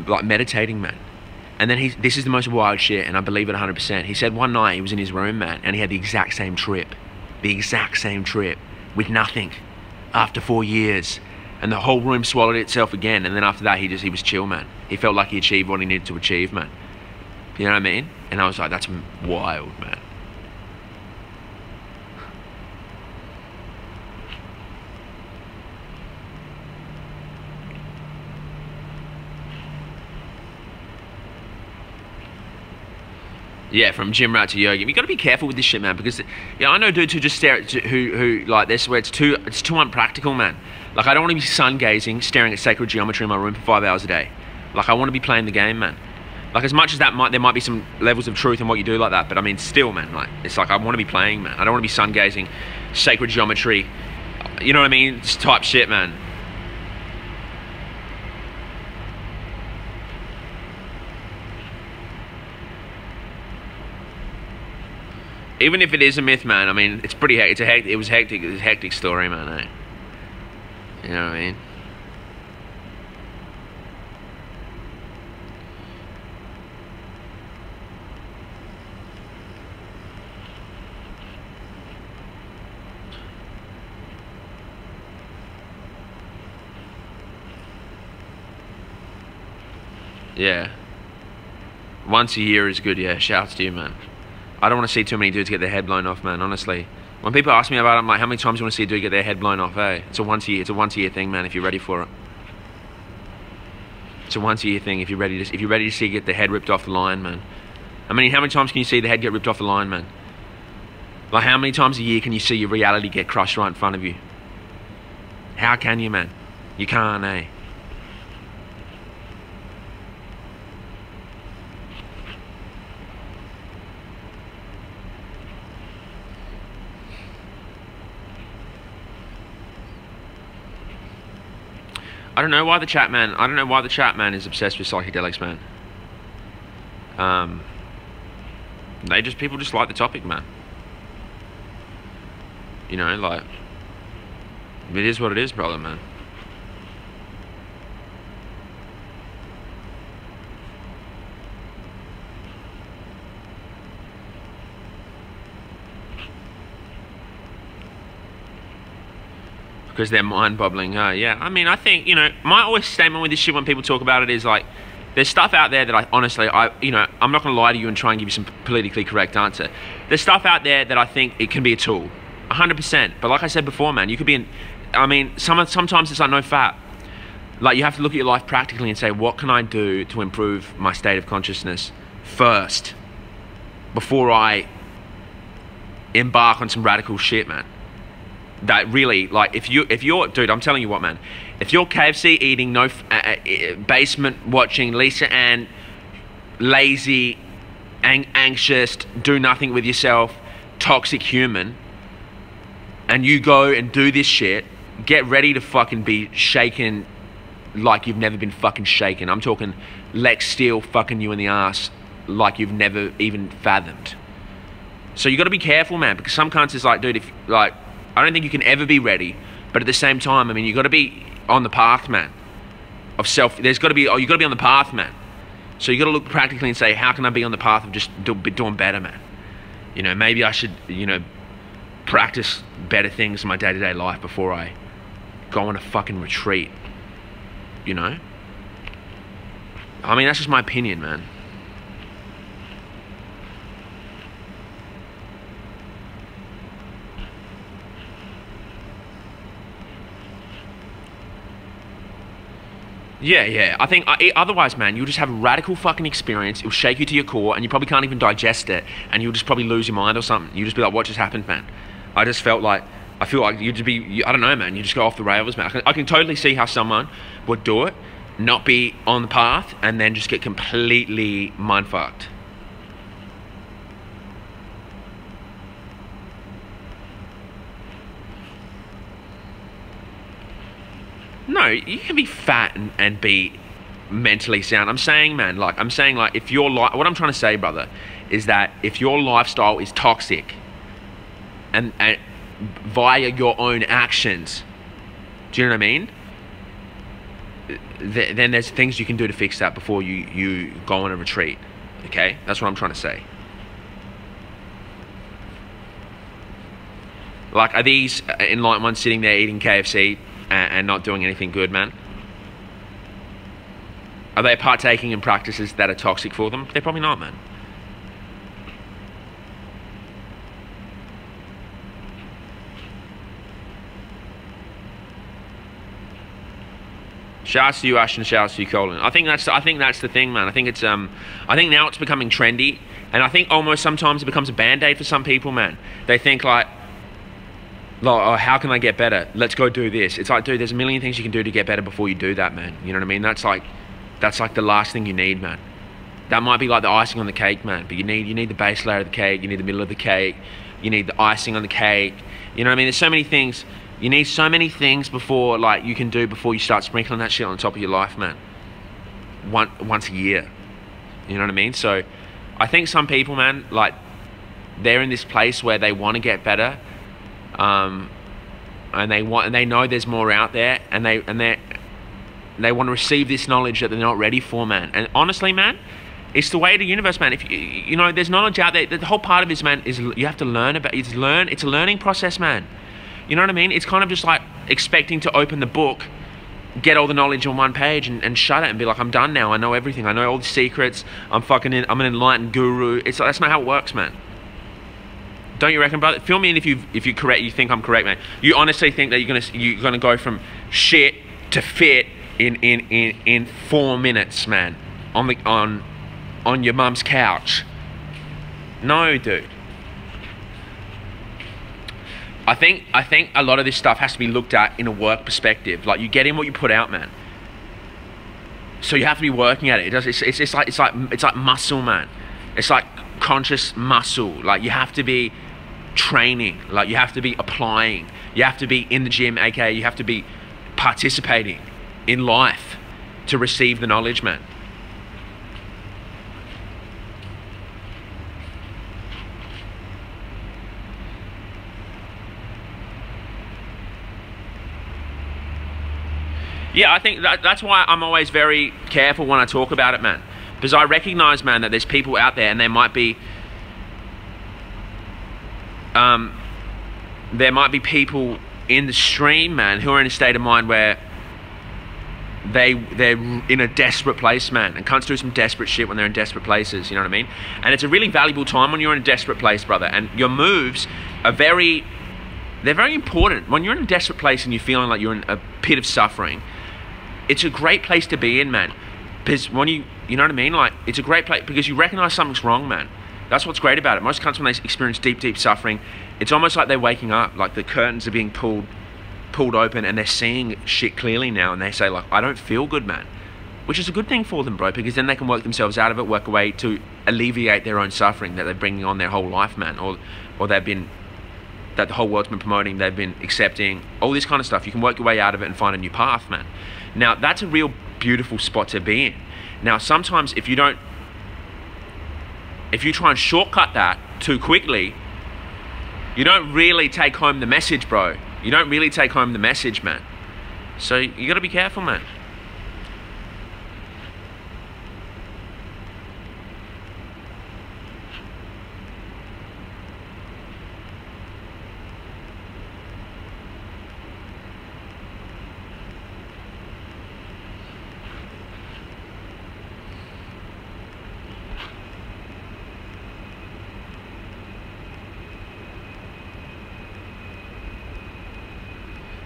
like meditating, man. And then this is the most wild shit, and I believe it 100%. He said one night he was in his room, man, and he had the exact same trip with nothing after 4 years. And the whole room swallowed itself again. And then after that, he was chill, man. He felt like he achieved what he needed to achieve, man. You know what I mean? And I was like, that's wild, man. Yeah, from gym rat to yoga. You got to be careful with this shit, man, because I know dudes who just stare at who like this, where it's too unpractical, man. Like, I don't want to be sun gazing, staring at sacred geometry in my room for 5 hours a day. Like, I want to be playing the game, man. Like, as much as there might be some levels of truth in what you do like that, but I mean, still, man, like, it's like I want to be playing, man. I don't want to be sun gazing, sacred geometry, you know what I mean? It's type shit, man. Even if it is a myth, man, I mean, it's pretty hectic. It was hectic. It was a hectic story, man, eh? You know what I mean? Yeah. Once a year is good, yeah. Shouts to you, man. I don't want to see too many dudes get their head blown off, man, honestly. When people ask me about it, I'm like, how many times do you want to see a dude get their head blown off, eh? It's a once a year thing, man, if you're ready for it. It's a once a year thing if you're ready to see get the head ripped off the line, man. I mean, how many times can you see the head get ripped off the line, man? Like, how many times a year can you see your reality get crushed right in front of you? How can you, man? You can't, eh? I don't know why the chat man is obsessed with psychedelics, man. People just like the topic, man. You know, like, it is what it is, brother, man. Because they're mind-boggling. Yeah, I mean, I think, you know, my always statement with this shit when people talk about it is like, there's stuff out there that I'm not going to lie to you and try and give you some politically correct answer. There's stuff out there that I think it can be a tool, 100%. But like I said before, man, you could be sometimes it's like no fat. Like, you have to look at your life practically and say, what can I do to improve my state of consciousness first before I embark on some radical shit, man? that really, like, if you're, dude, I'm telling you what, man, if you're KFC eating, no, basement watching, Lisa Ann, lazy, anxious, do nothing with yourself, toxic human, and you go and do this shit, get ready to fucking be shaken like you've never been fucking shaken. I'm talking Lex Steele fucking you in the ass like you've never even fathomed. So you got to be careful, man, because some cunts is like, dude, if, like, I don't think you can ever be ready, but at the same time, I mean, you got to be on the path, man, of self. There's got to be, you got to be on the path, man. So you got to look practically and say, how can I be on the path of just doing better, man? You know, maybe I should, you know, practice better things in my day-to-day life before I go on a fucking retreat, you know? I mean, that's just my opinion, man. Yeah. I think otherwise, man, you'll just have a radical fucking experience. It'll shake you to your core, and you probably can't even digest it, and you'll just probably lose your mind or something. You'll just be like, what just happened, man? I feel like you'd just be, I don't know, man, you just go off the rails, man. I can totally see how someone would do it, not be on the path, and then just get completely mind-fucked. No, you can be fat and be mentally sound. I'm saying, man, like, if your life, what I'm trying to say, brother, is that if your lifestyle is toxic and via your own actions, do you know what I mean? Then there's things you can do to fix that before you go on a retreat, okay? That's what I'm trying to say. Like, are these enlightened ones sitting there eating KFC and not doing anything good, man? Are they partaking in practices that are toxic for them? They're probably not, man. Shouts to you, Ash, and shouts to you, Colin. I think that's the thing, man. I think now it's becoming trendy, and I think almost sometimes it becomes a band-aid for some people, man. They think like, oh, how can I get better? Let's go do this. It's like, dude, there's a million things you can do to get better before you do that, man. You know what I mean? That's like the last thing you need, man. That might be like the icing on the cake, man. But you need the base layer of the cake. You need the middle of the cake. You need the icing on the cake. You know what I mean? There's so many things. You need so many things before, like, you can do before you start sprinkling that shit on top of your life, man. Once a year. You know what I mean? So I think some people, man, like, they're in this place where they want to get better. And they know there's more out there, and they want to receive this knowledge that they're not ready for, man. And honestly, man, it's the way of the universe, man. If you know, there's knowledge out there. The whole part of it, man, is you have to learn about. It's a learning process, man. You know what I mean? It's kind of just like expecting to open the book, get all the knowledge on one page, and shut it and be like, I'm done now. I know everything. I know all the secrets. I'm an enlightened guru. It's like, that's not how it works, man. Don't you reckon, brother? Fill me in if you correct. You think I'm correct, man. You honestly think that you're gonna go from shit to fit in 4 minutes, man, on your mum's couch? No, dude. I think a lot of this stuff has to be looked at in a work perspective. Like, you get in what you put out, man. So you have to be working at it. It's like muscle, man. It's like conscious muscle. Like, you have to be training. Like, you have to be applying. You have to be in the gym, aka you have to be participating in life to receive the knowledge, man. Yeah, I think that's why I'm always very careful when I talk about it, man. Because I recognize, man, that there's people out there, and there might be people in the stream, man, who are in a state of mind where they're in a desperate place, man, and cunts do some desperate shit when they're in desperate places, you know what I mean? And it's a really valuable time when you're in a desperate place, brother, and your moves are they're very important. When you're in a desperate place and you're feeling like you're in a pit of suffering, it's a great place to be in, man. Because when you know what I mean? Like, it's a great place because you recognize something's wrong, man. That's what's great about it. Most cunts, when they experience deep, deep suffering, it's almost like they're waking up, like the curtains are being pulled open and they're seeing shit clearly now, and they say like, I don't feel good, man. Which is a good thing for them, bro, because then they can work themselves out of it, work a way to alleviate their own suffering that they're bringing on their whole life, man, or that the whole world's been promoting, they've been accepting, all this kind of stuff. You can work your way out of it and find a new path, man. Now, that's a real beautiful spot to be in. Now, sometimes if you try and shortcut that too quickly, you don't really take home the message, bro. You don't really take home the message, man. So you gotta be careful, man.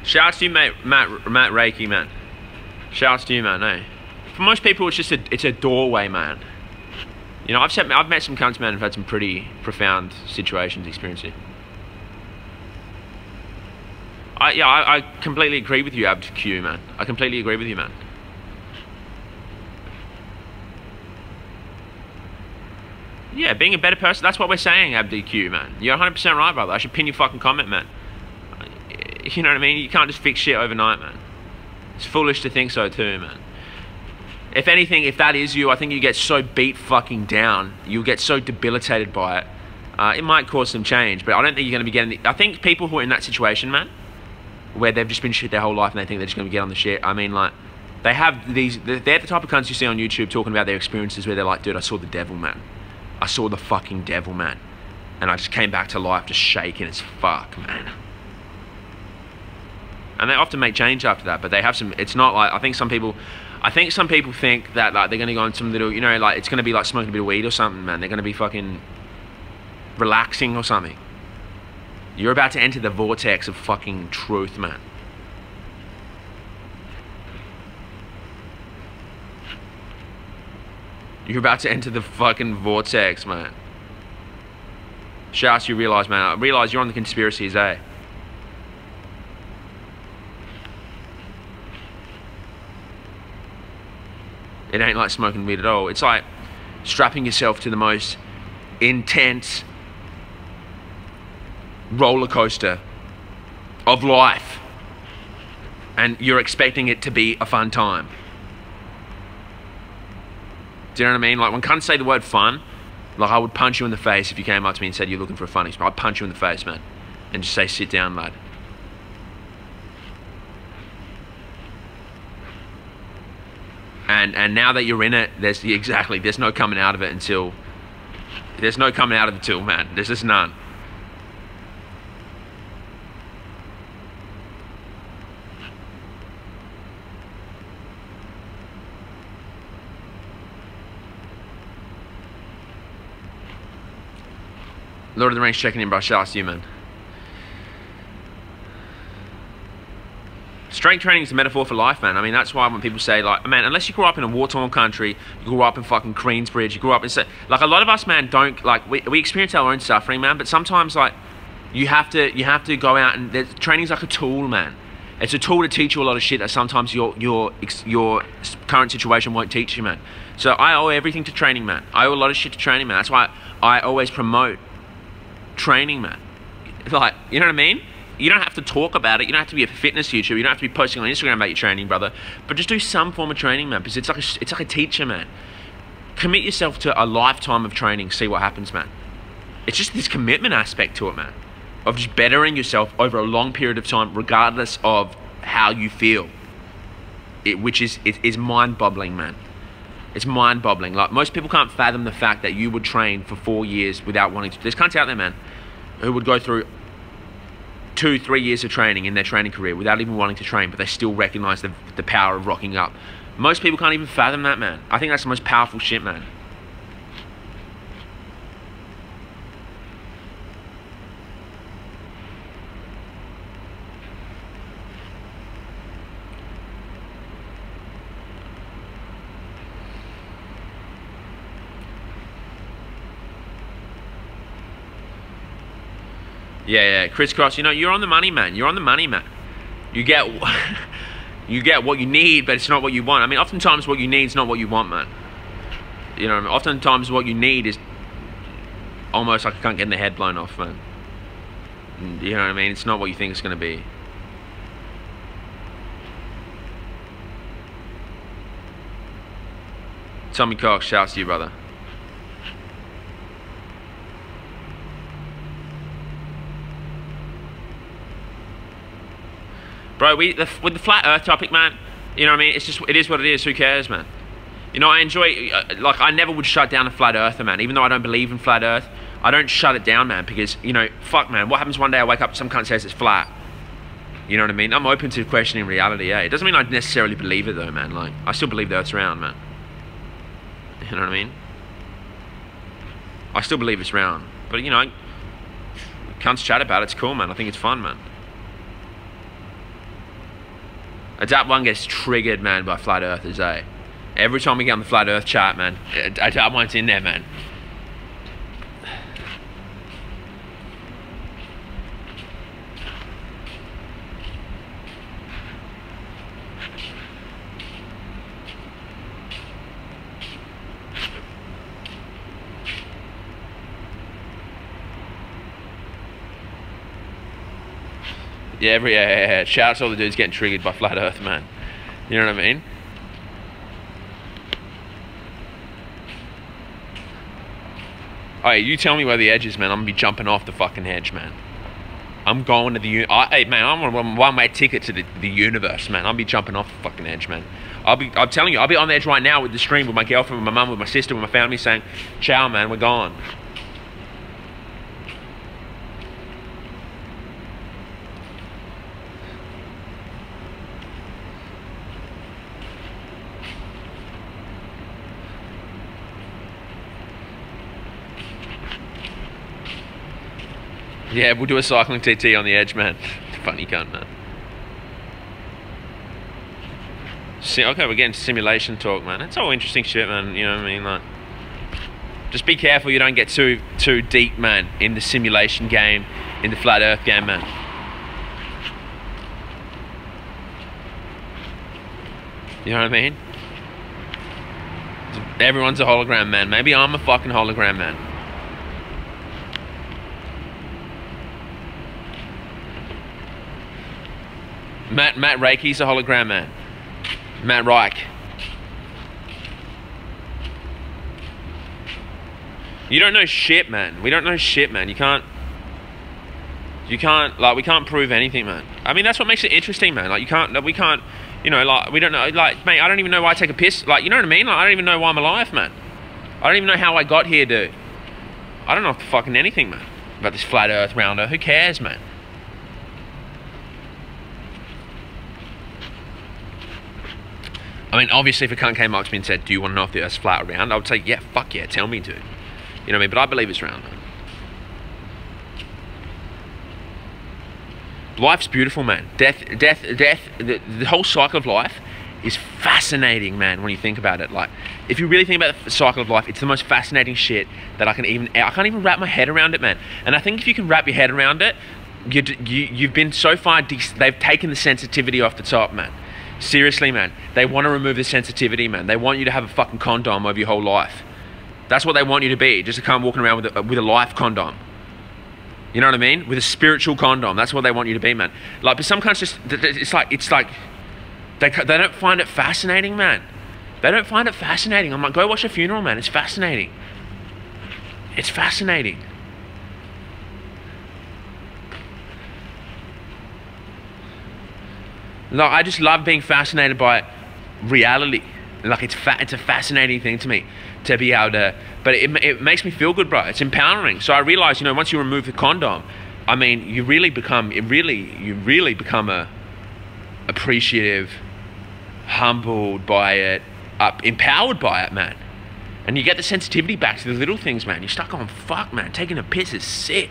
Shouts to you, mate, Matt Reiki, man. Shouts to you, man. Eh? For most people, it's a doorway, man. You know, I've met some cunts, man, who've had some pretty profound situations experiencing. I completely agree with you, AbQ, man. I completely agree with you, man. Yeah, being a better person, that's what we're saying, AbQ, man. You're 100% right, brother. I should pin your fucking comment, man. You know what I mean? You can't just fix shit overnight, man. It's foolish to think so too, man. If anything, if that is you, I think you get so beat fucking down, you'll get so debilitated by it. It might cause some change, but I don't think you're going to be getting... I think people who are in that situation, man, where they've just been shit their whole life and they think they're just going to get on the shit, I mean, like, they have these... They're the type of cunts you see on YouTube talking about their experiences where they're like, dude, I saw the devil, man. I saw the fucking devil, man. And I just came back to life just shaking as fuck, man. And they often make change after that, but they have some... It's not like... I think some people think that like they're going to go on some little... You know, like it's going to be like smoking a bit of weed or something, man. They're going to be fucking relaxing or something. You're about to enter the vortex of fucking truth, man. You're about to enter the fucking vortex, man. Shouts, you realise, man. I realise you're on the conspiracies, eh? It ain't like smoking weed at all. It's like strapping yourself to the most intense roller coaster of life, and you're expecting it to be a fun time. Do you know what I mean? Like when cunts say the word fun, like I would punch you in the face if you came up to me and said you're looking for a fun experience. I'd punch you in the face, man, and just say, sit down, lad. And now that you're in it, there's no coming out of it until... There's no coming out of it till, man. There's just none. Lord of the Rings checking in, bro. Shout out to you, man. Strength training is a metaphor for life, man. I mean, that's why when people say, like, man, unless you grew up in a war-torn country, you grew up in fucking Queensbridge, you grew up in... Like, a lot of us, man, don't... Like, we experience our own suffering, man, but sometimes, like, you have to go out and... Training's like a tool, man. It's a tool to teach you a lot of shit that sometimes your current situation won't teach you, man. So I owe everything to training, man. I owe a lot of shit to training, man. That's why I always promote training, man. Like, you know what I mean? You don't have to talk about it. You don't have to be a fitness YouTuber. You don't have to be posting on Instagram about your training, brother. But just do some form of training, man, because it's like a teacher, man. Commit yourself to a lifetime of training. See what happens, man. It's just this commitment aspect to it, man, of just bettering yourself over a long period of time, regardless of how you feel. Which is mind-boggling, man. It's mind-boggling. Like, most people can't fathom the fact that you would train for 4 years without wanting to. There's cunts out there, man, who would go through 2-3 years of training in their training career without even wanting to train, but they still recognize the power of rocking up. Most people can't even fathom that, man. I think that's the most powerful shit, man. Yeah, crisscross. You know, you're on the money, man. You're on the money, man. You get you get what you need, but it's not what you want. I mean, oftentimes what you need is not what you want, man. You know, oftentimes what you need is almost like I can't get the head blown off, man. You know what I mean? It's not what you think it's going to be. Tommy Cox, shouts to you, brother. Bro, with the flat earth topic, man, you know what I mean? It's just, it is what it is. Who cares, man? You know, I enjoy, like, I never would shut down a flat earther, man. Even though I don't believe in flat earth, I don't shut it down, man, because, you know, fuck, man, what happens one day I wake up, some cunt says it's flat? You know what I mean? I'm open to questioning reality, eh? It doesn't mean I necessarily believe it, though, man. Like, I still believe the earth's round, man. You know what I mean? I still believe it's round. But, you know, cunts chat about it. It's cool, man. I think it's fun, man. Adapt One gets triggered, man, by flat earthers, eh? Every time we get on the flat earth chat, man, Adapt One's in there, man. Yeah, shout out to all the dudes getting triggered by flat earth, man. You know what I mean? Alright, you tell me where the edge is, man. I'm gonna be jumping off the fucking edge, man. I'm going to the hey, man, I'm on a one-way ticket to the universe, man. I'll be jumping off the fucking edge, man. I'm telling you, I'll be on the edge right now with the stream, with my girlfriend, with my mum, with my sister, with my family, saying, ciao, man, we're gone. Yeah, we'll do a cycling TT on the edge, man. Funny cunt, man. Okay, we're getting simulation talk, man. It's all interesting shit, man. You know what I mean? Like, just be careful you don't get too deep, man, in the simulation game, in the flat earth game, man. You know what I mean? Everyone's a hologram, man. Maybe I'm a fucking hologram, man. Matt Reiki's a hologram, man. Matt Reich. You don't know shit, man. We don't know shit, man. You can't, like, we can't prove anything, man. I mean, that's what makes it interesting, man. Like, we can't, you know, like, we don't know, like, mate, I don't even know why I take a piss. Like, you know what I mean? Like, I don't even know why I'm alive, man. I don't even know how I got here, dude. I don't know fucking anything, man, about this flat earth rounder. Who cares, man? I mean, obviously, if a cunt came up to me and said, do you want to know if the earth's flat or round? I would say, yeah, fuck yeah, tell me, dude. You know what I mean? But I believe it's round, man. Life's beautiful, man. The whole cycle of life is fascinating, man, when you think about it. Like, if you really think about the cycle of life, it's the most fascinating shit that I can't even wrap my head around it, man. And I think if you can wrap your head around it, you've been so far, they've taken the sensitivity off the top, man. Seriously, man. They want to remove the sensitivity, man. They want you to have a fucking condom over your whole life. That's what they want you to be, just to come walking around with a life condom. You know what I mean? With a spiritual condom. That's what they want you to be, man. Like, but some cunts just, it's like, they don't find it fascinating, man. They don't find it fascinating. I'm like, go watch a funeral, man. It's fascinating. It's fascinating. Like, I just love being fascinated by reality. Like, it's a fascinating thing to me to be able to, but it makes me feel good, bro. It's empowering. So I realize, you know, once you remove the condom, I mean, you really become a appreciative, humbled by it, empowered by it, man. And you get the sensitivity back to the little things, man. You start going, fuck, man, taking a piss is sick.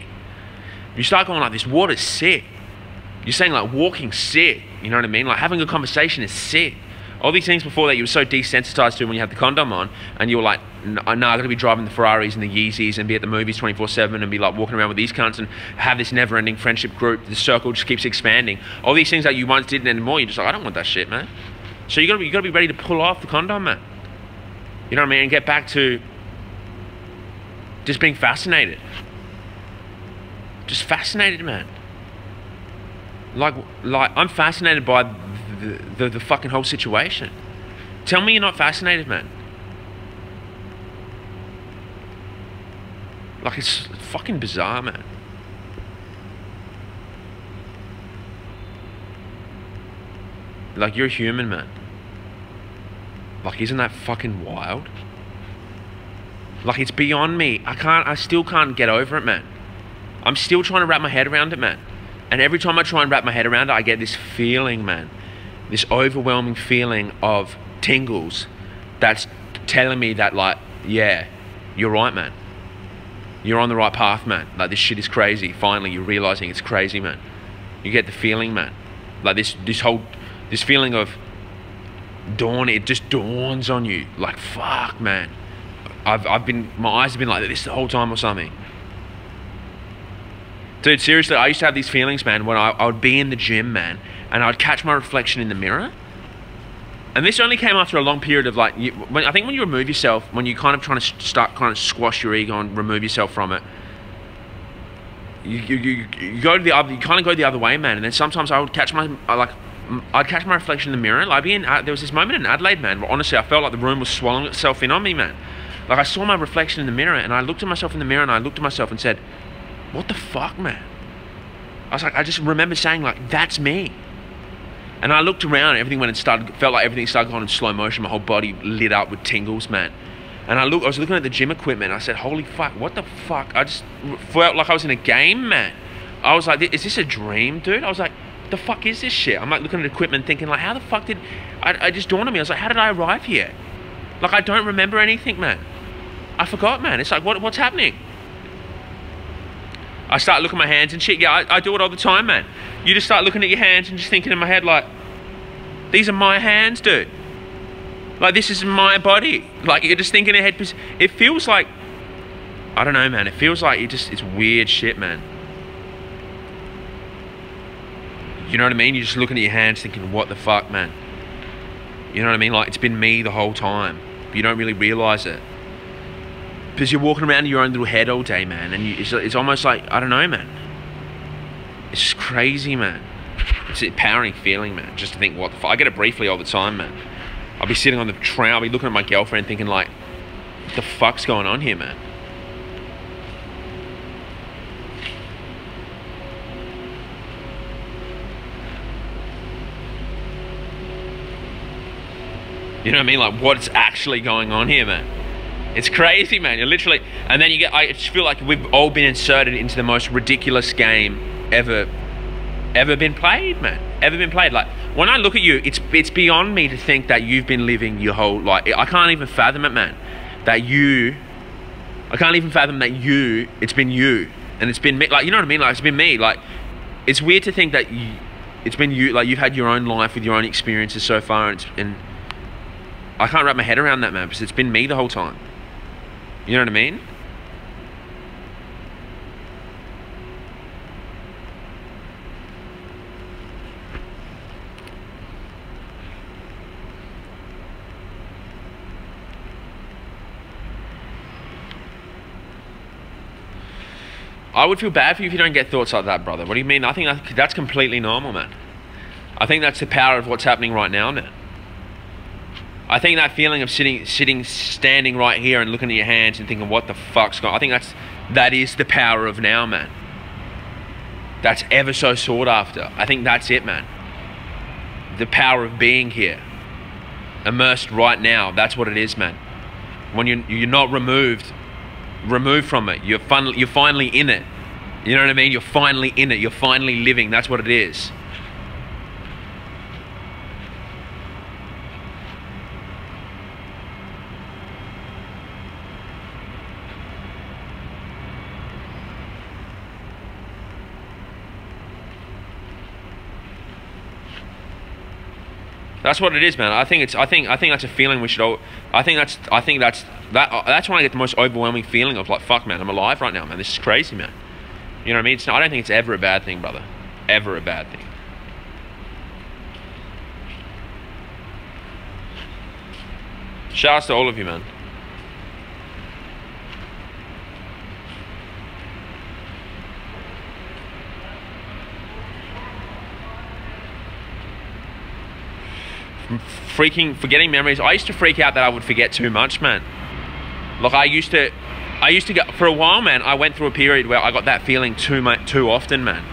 You start going like, this water's sick. You're saying, like, walking sick. You know what I mean? Like, having a conversation is sick. All these things before that you were so desensitized to when you had the condom on, and you were like, no, I gotta be driving the Ferraris and the Yeezys and be at the movies 24/7 and be like walking around with these cunts and have this never-ending friendship group. The circle just keeps expanding. All these things that you once didn't anymore, you're just like, I don't want that shit, man. So you gotta be ready to pull off the condom, man. You know what I mean? And get back to just being fascinated. Just fascinated, man. Like I'm fascinated by the fucking whole situation. Tell me you're not fascinated, man. Like, it's fucking bizarre, man. Like, you're a human, man. Like, isn't that fucking wild? Like, it's beyond me. I still can't get over it, man. I'm still trying to wrap my head around it, man. And every time I try and wrap my head around it, I get this feeling, man. This overwhelming feeling of tingles that's telling me that, like, yeah, you're right, man. You're on the right path, man. Like, this shit is crazy. Finally, you're realizing it's crazy, man. You get the feeling, man. Like, this feeling of dawn, it just dawns on you. Like, fuck, man. My eyes have been like this the whole time or something. Dude, seriously, I used to have these feelings, man, when I would be in the gym, man, and I'd catch my reflection in the mirror. And this only came after a long period of, like, I think when you remove yourself, when you kind of trying to start kind of squash your ego and remove yourself from it, you go to the other, you kind of go the other way, man. And then sometimes I would catch I'd catch my reflection in the mirror. Like, there was this moment in Adelaide, man, where honestly I felt like the room was swallowing itself in on me, man. Like, I saw my reflection in the mirror, and I looked at myself in the mirror, and I looked at myself and said, what the fuck, man? I was like, I just remember saying, like, that's me. And I looked around and everything felt like everything started going in slow motion. My whole body lit up with tingles, man. And I was looking at the gym equipment, and I said, holy fuck, what the fuck? I just felt like I was in a game, man. I was like, is this a dream, dude? I was like, the fuck is this shit? I'm like looking at equipment thinking, like, how the fuck did, I just dawned on me. I was like, how did I arrive here? Like, I don't remember anything, man. I forgot, man. It's like, what's happening? I start looking at my hands and shit. Yeah, I do it all the time, man. You just start looking at your hands and just thinking in my head, like, these are my hands, dude. Like, this is my body. Like, you're just thinking ahead. It feels like, I don't know, man. It feels like it's weird shit, man. You know what I mean? You're just looking at your hands thinking, what the fuck, man? You know what I mean? Like, it's been me the whole time. But you don't really realize it. Because you're walking around in your own little head all day, man. And it's almost like, I don't know, man. It's just crazy, man. It's an empowering feeling, man. Just to think, what the fuck. I get it briefly all the time, man. I'll be sitting on the train. I'll be looking at my girlfriend thinking, like, what the fuck's going on here, man? You know what I mean? Like, what's actually going on here, man? It's crazy, man. You're literally, and then I just feel like we've all been inserted into the most ridiculous game ever been played, man. Ever been played. Like, when I look at you, it's beyond me to think that you've been living your whole life. I can't even fathom it, man. I can't even fathom that it's been you, and it's been me. Like, you know what I mean? Like, it's been me. Like, it's weird to think that it's been you. Like, you've had your own life with your own experiences so far, and I can't wrap my head around that, man, because it's been me the whole time. You know what I mean? I would feel bad for you if you don't get thoughts like that, brother. What do you mean? I think that's completely normal, man. I think that's the power of what's happening right now, man. I think that feeling of standing right here and looking at your hands and thinking, what the fuck's going on? I think that is the power of now, man. That's ever so sought after. I think that's it, man. The power of being here. Immersed right now. That's what it is, man. When you're not removed from it. You're finally in it. You know what I mean? You're finally in it. You're finally living. That's what it is. That's what it is, man. I think that's a feeling we should all. That's when I get the most overwhelming feeling of like, fuck, man, I'm alive right now, man. This is crazy, man. You know what I mean? I don't think it's ever a bad thing, brother. Ever a bad thing. Shouts to all of you, man. Forgetting memories. I used to freak out that I would forget too much, man. Like I used to get, for a while, man, I went through a period where I got that feeling too often, man.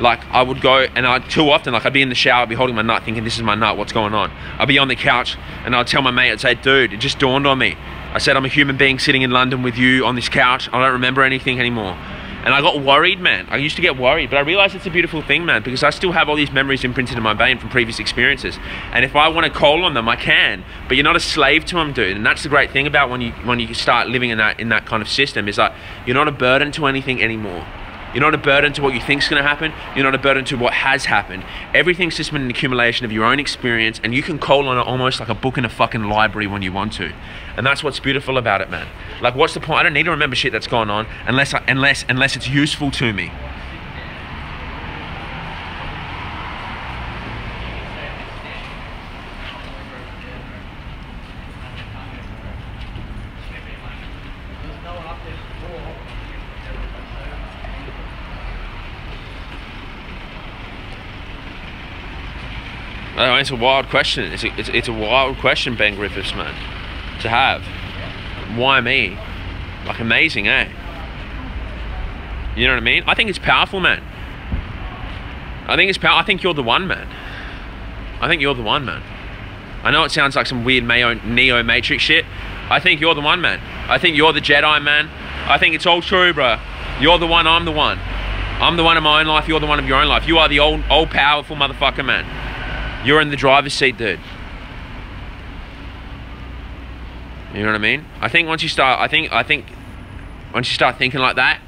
Like I would go and too often, like I'd be in the shower, I'd be holding my nut thinking, this is my nut, what's going on? I'd be on the couch and I'd tell my mate, I'd say, dude, it just dawned on me. I said, I'm a human being sitting in London with you on this couch. I don't remember anything anymore. And I got worried, man. I used to get worried, but I realized it's a beautiful thing, man, because I still have all these memories imprinted in my brain from previous experiences. And if I want to call on them, I can, but you're not a slave to them, dude. And that's the great thing about when you start living in that kind of system, is that you're not a burden to anything anymore. You're not a burden to what you think's going to happen. You're not a burden to what has happened. Everything's just been an accumulation of your own experience, and you can call on it almost like a book in a fucking library when you want to. And that's what's beautiful about it, man. Like, what's the point? I don't need to remember shit that's gone on unless it's useful to me. It's a wild question. It's a wild question, Ben Griffiths, man, to have. Why me? Like, amazing, eh? You know what I mean? I think it's powerful, man. I think you're the one, man. I think you're the one, man. I know it sounds like some weird Neo Matrix shit. I think you're the one, man. I think you're the Jedi, man. I think it's all true, bro. You're the one, I'm the one. I'm the one in my own life, you're the one of your own life. You are the old powerful motherfucker, man. You're in the driver's seat, dude. You know what I mean? I think once you start, once you start thinking like that,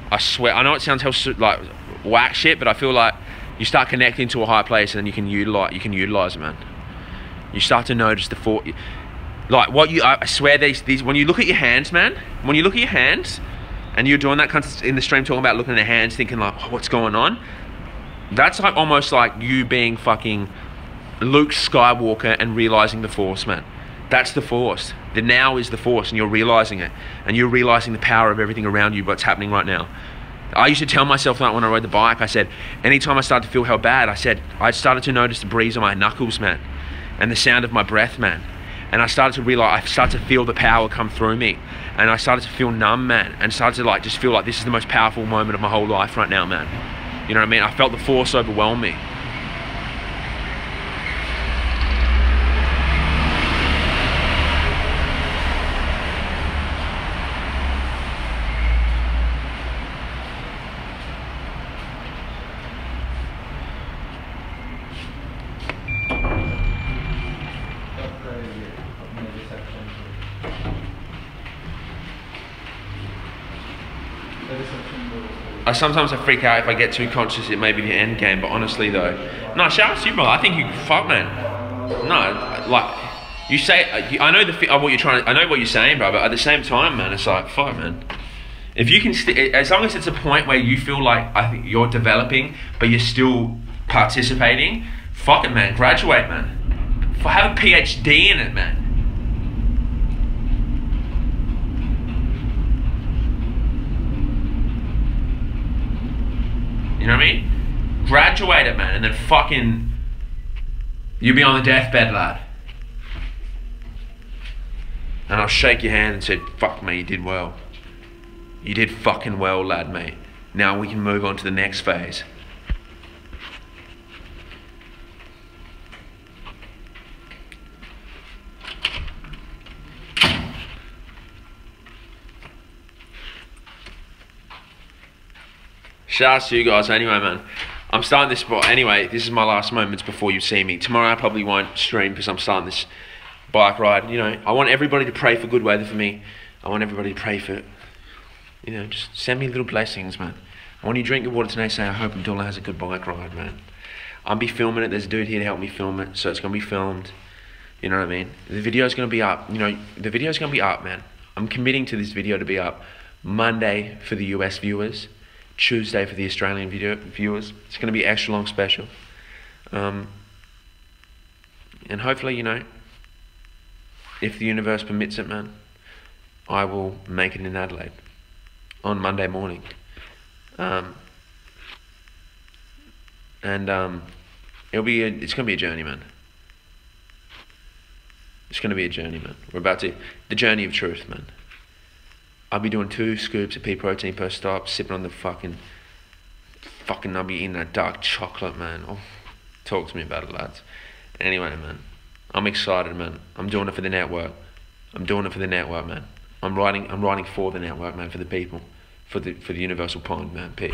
I swear, I know it sounds like whack shit, but I feel like you start connecting to a higher place, and then you can utilize it, man. You start to notice I swear these when you look at your hands, man, when you look at your hands, and you're doing that kind of in the stream, talking about looking at the hands, thinking like, oh, what's going on? That's like almost like you being fucking Luke Skywalker and realizing the Force, man. That's the Force. The now is the Force, and you're realizing it, and you're realizing the power of everything around you, what's happening right now. I used to tell myself that when I rode the bike. I said, anytime I started to feel how bad, I started to notice the breeze on my knuckles, man, and the sound of my breath, man. And I started to realize, I started to feel the power come through me, and I started to feel numb, man, and started to like just feel like this is the most powerful moment of my whole life right now, man. You know what I mean? I felt the Force overwhelm me. Sometimes I freak out if I get too conscious it may be the end game, but honestly though, no, shout out to you, brother. I think you, fuck, man. No, like, you say, I know what you're trying to, I know what you're saying, bro, but at the same time, man, it's like, fuck, man. If you can, as long as it's a point where you feel like, I think you're developing, but you're still participating, fuck it, man, graduate, man. Have a PhD in it, man. You know what I mean? Graduate it, man, and then fucking, you'll be on the deathbed, lad. And I'll shake your hand and say, fuck, mate, you did well. You did fucking well, lad, mate. Now we can move on to the next phase. Shouts to you guys. Anyway, man, I'm starting this, anyway, this is my last moments before you see me. Tomorrow I probably won't stream because I'm starting this bike ride. You know, I want everybody to pray for good weather for me. I want everybody to pray for, you know, just send me little blessings, man. I want you to drink your water today, say, I hope Abdullah has a good bike ride, man. I'll be filming it. There's a dude here to help me film it, so it's gonna be filmed. You know what I mean? The video's gonna be up. You know, the video's gonna be up, man. I'm committing to this video to be up Monday for the US viewers, Tuesday for the Australian viewers. It's gonna be extra long special. And hopefully, you know, if the universe permits it, man, I will make it in Adelaide on Monday morning. It's gonna be a journey, man. It's gonna be a journey, man. The journey of truth, man. I'll be doing 2 scoops of pea protein per stop, sipping on the fucking I'll be eating that dark chocolate, man. Oh, talk to me about it, lads. Anyway, man, I'm excited, man. I'm doing it for the network. Man. I'm writing for the network, man, for the people, for the universal pond, man. Peace.